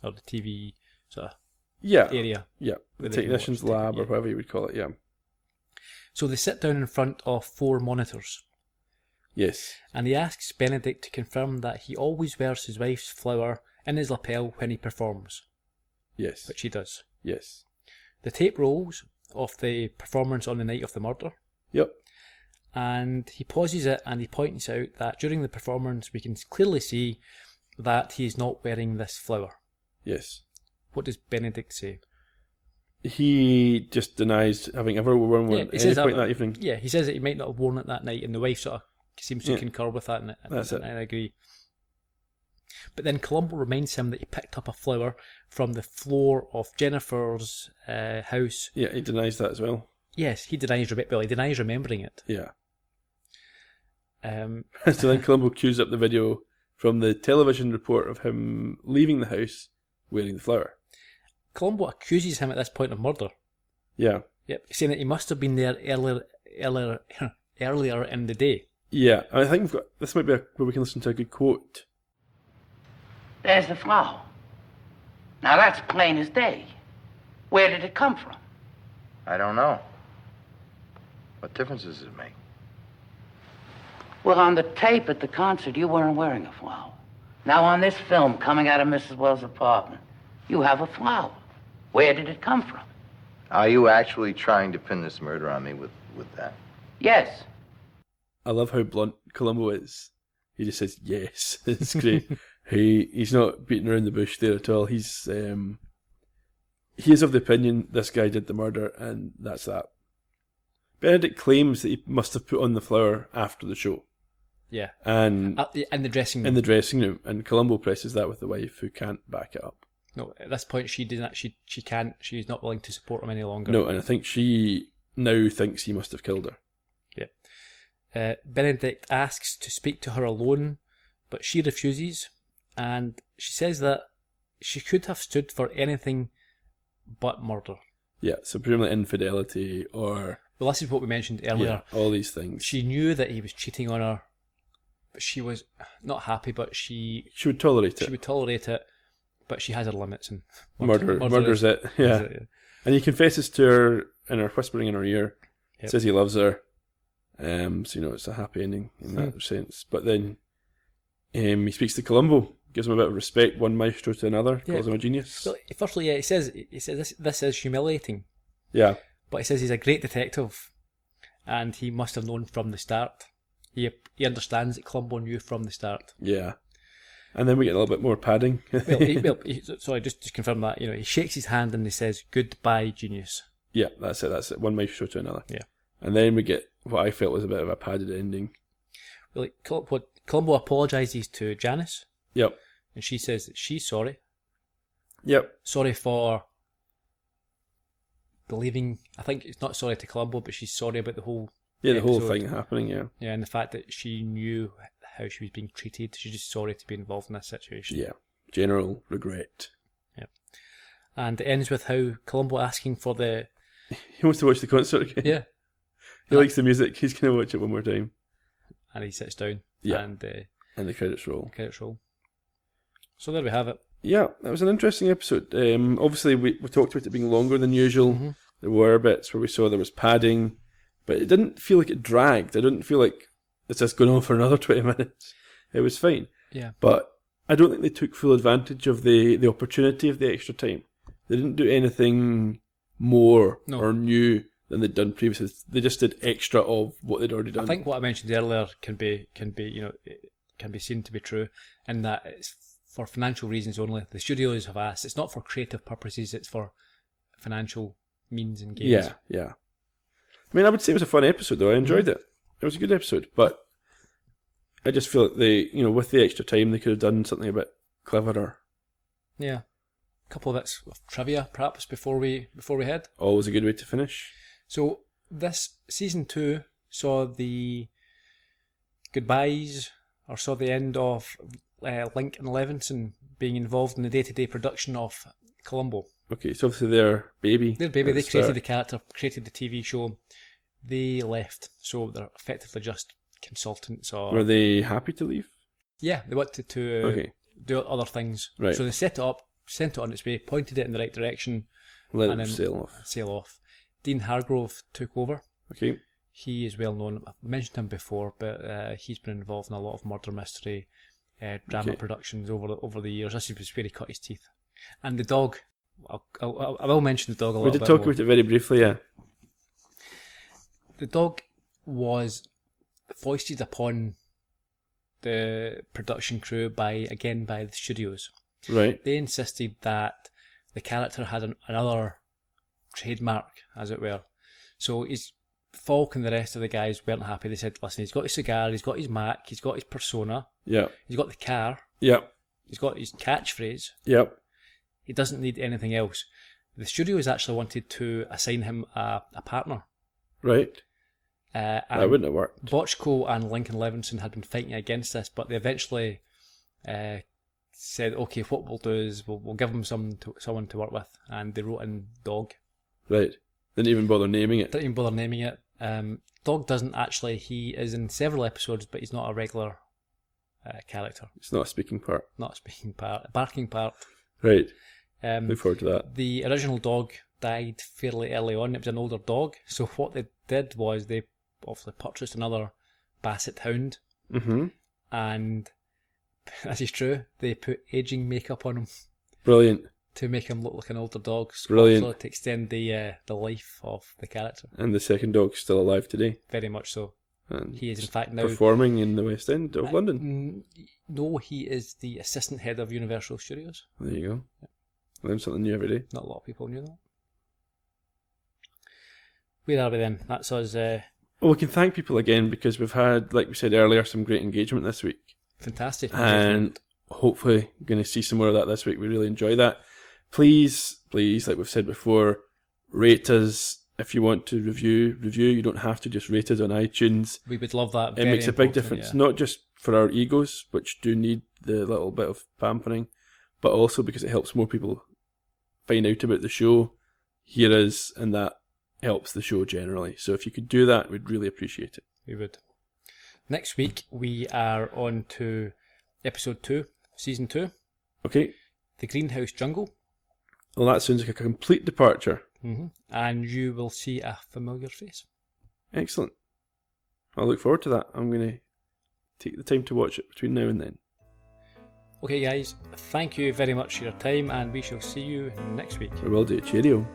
Or the TV sort of area. Yeah, the technician's lab or whatever you would call it, yeah. So they sit down in front of 4 monitors. Yes. And he asks Benedict to confirm that he always wears his wife's flower in his lapel when he performs. Yes. Which he does. Yes. The tape rolls of the performance on the night of the murder. Yep. And he pauses it and he points out that during the performance we can clearly see that he's not wearing this flower. Yes. What does Benedict say? He just denies having ever worn one at any point that evening. Yeah, he says that he might not have worn it that night, and the wife sort of seems to concur with that, and That's it. I agree. But then Columbo reminds him that he picked up a flower from the floor of Jennifer's house. Yeah, he denies that as well. Yes, he denies remembering it. Yeah. So then Columbo cues up the video from the television report of him leaving the house wearing the flower. Columbo accuses him at this point of murder. Yeah. Yep, saying that he must have been there earlier in the day. Yeah, I think this might be where we can listen to a good quote. There's the flower. Now that's plain as day. Where did it come from? I don't know. What difference does it make? Well, on the tape at the concert, you weren't wearing a flower. Now on this film coming out of Mrs. Wells' apartment, you have a flower. Where did it come from? Are you actually trying to pin this murder on me with that? Yes. I love how blunt Columbo is. He just says yes. It's great. He's not beating around the bush there at all. He is of the opinion this guy did the murder, and that's that. Benedict claims that he must have put on the flower after the show. Yeah. And in the dressing room. In the dressing room, and Columbo presses that with the wife, who can't back it up. No, at this point she didn't. She can't. She's not willing to support him any longer. No, and I think she now thinks he must have killed her. Yeah. Benedict asks to speak to her alone, but she refuses, and she says that she could have stood for anything but murder. Yeah, so presumably infidelity or... Well, this is what we mentioned earlier. Yeah, all these things. She knew that he was cheating on her, but she was not happy, but she would tolerate it. She would tolerate it, but she has her limits. And murder's it. Yeah. And he confesses to her in her whispering in her ear. Yep. Says he loves her. So, it's a happy ending in that sense. But then he speaks to Columbo, gives him a bit of respect, one maestro to another, calls him a genius. Well, firstly, he says this is humiliating. Yeah. But he says he's a great detective, and he must have known from the start. He understands that Columbo knew from the start. Yeah. And then we get a little bit more padding. Sorry, just to confirm that, he shakes his hand and he says, "Goodbye, genius." Yeah, that's it. One maestro to another. Yeah. And then we get what I felt was a bit of a padded ending. Well, Columbo apologises to Janice. Yep. And she says that she's sorry. Yep. Sorry for believing. I think it's not sorry to Columbo, but she's sorry about the whole. Yeah, the episode. whole thing happening. Yeah. Yeah, and the fact that she knew how she was being treated. She's just sorry to be involved in this situation. Yeah. General regret. Yep. And it ends with how Columbo asking for the. He wants to watch the concert again. Yeah. He likes the music. He's going to watch it one more time. And he sits down. Yeah. And the credits roll. So there we have it. Yeah, that was an interesting episode. Obviously, we talked about it being longer than usual. Mm-hmm. There were bits where we saw there was padding, but it didn't feel like it dragged. I didn't feel like it's just going on for another 20 minutes. It was fine. Yeah. But I don't think they took full advantage of the opportunity of the extra time. They didn't do anything more or new than they'd done previously. They just did extra of what they'd already done. I think what I mentioned earlier can be seen to be true, in that it's for financial reasons only. The studios have asked. It's not for creative purposes. It's for financial means and gains. Yeah. I mean, I would say it was a fun episode, though. I enjoyed it. It was a good episode, but I just feel like with the extra time, they could have done something a bit cleverer. Yeah. A couple of bits of trivia, perhaps, before we head. Always a good way to finish. So this season 2 saw the goodbyes, or saw the end of Link and Levinson being involved in the day-to-day production of Columbo. Okay, so obviously their baby. They created the character, created the TV show. They left, so they're effectively just consultants. Were they happy to leave? Yeah, they wanted to do other things. Right. So they set it up, sent it on its way, pointed it in the right direction, and then sail off. Dean Hargrove took over. Okay. He is well known. I've mentioned him before, but he's been involved in a lot of murder mystery drama productions over the years. This is where he cut his teeth. And the dog, I will mention the dog a little bit. We did talk about it very briefly, yeah. The dog was foisted upon the production crew by the studios. Right. They insisted that the character had another trademark, as it were. So Falk and the rest of the guys weren't happy. They said, listen, he's got his cigar, he's got his Mac, he's got his persona, Yeah. he's got the car, Yeah. he's got his catchphrase. Yeah. He doesn't need anything else. The studios actually wanted to assign him a partner. Right. That wouldn't have worked. Bochco and Lincoln Levinson had been fighting against this, but they eventually said, okay, what we'll do is we'll give him someone to work with, and they wrote in Dog. Right. Didn't even bother naming it. Didn't even bother naming it. Dog doesn't actually, he is in several episodes, but he's not a regular character. It's not a speaking part. Not a speaking part, a barking part. Right. Look forward to that. The original Dog died fairly early on. It was an older dog, so what they did was they obviously purchased another Basset Hound, and as is true, they put aging makeup on him. Brilliant. To make him look like an older dog. Brilliant. Also to extend the life of the character. And the second dog's still alive today. Very much so. And he is in fact now performing in the West End of London. No, he is the assistant head of Universal Studios. There you go. Yeah. Learn something new every day. Not a lot of people knew that. Where are we then? That's us. Well, we can thank people again because we've had, like we said earlier, some great engagement this week. Fantastic. And hopefully going to see some more of that this week. We really enjoy that. Please, like we've said before, rate us. If you want to review. You don't have to just rate us on iTunes. We would love that. It makes a big difference, not just for our egos, which do need the little bit of pampering, but also because it helps more people find out about the show, hear us, and that helps the show generally. So if you could do that, we'd really appreciate it. We would. Next week, we are on to episode 2, season 2. Okay. The Greenhouse Jungle. Well, that sounds like a complete departure. And you will see a familiar face. Excellent. I'll look forward to that. I'm going to take the time to watch it between now and then. Okay, guys. Thank you very much for your time, and we shall see you next week. I will do. Cheerio.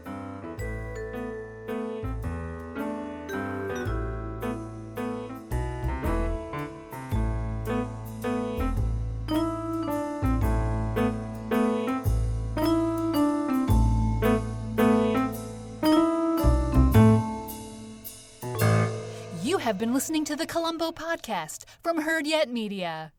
Have been listening to the Columbo podcast from Heard Yet Media.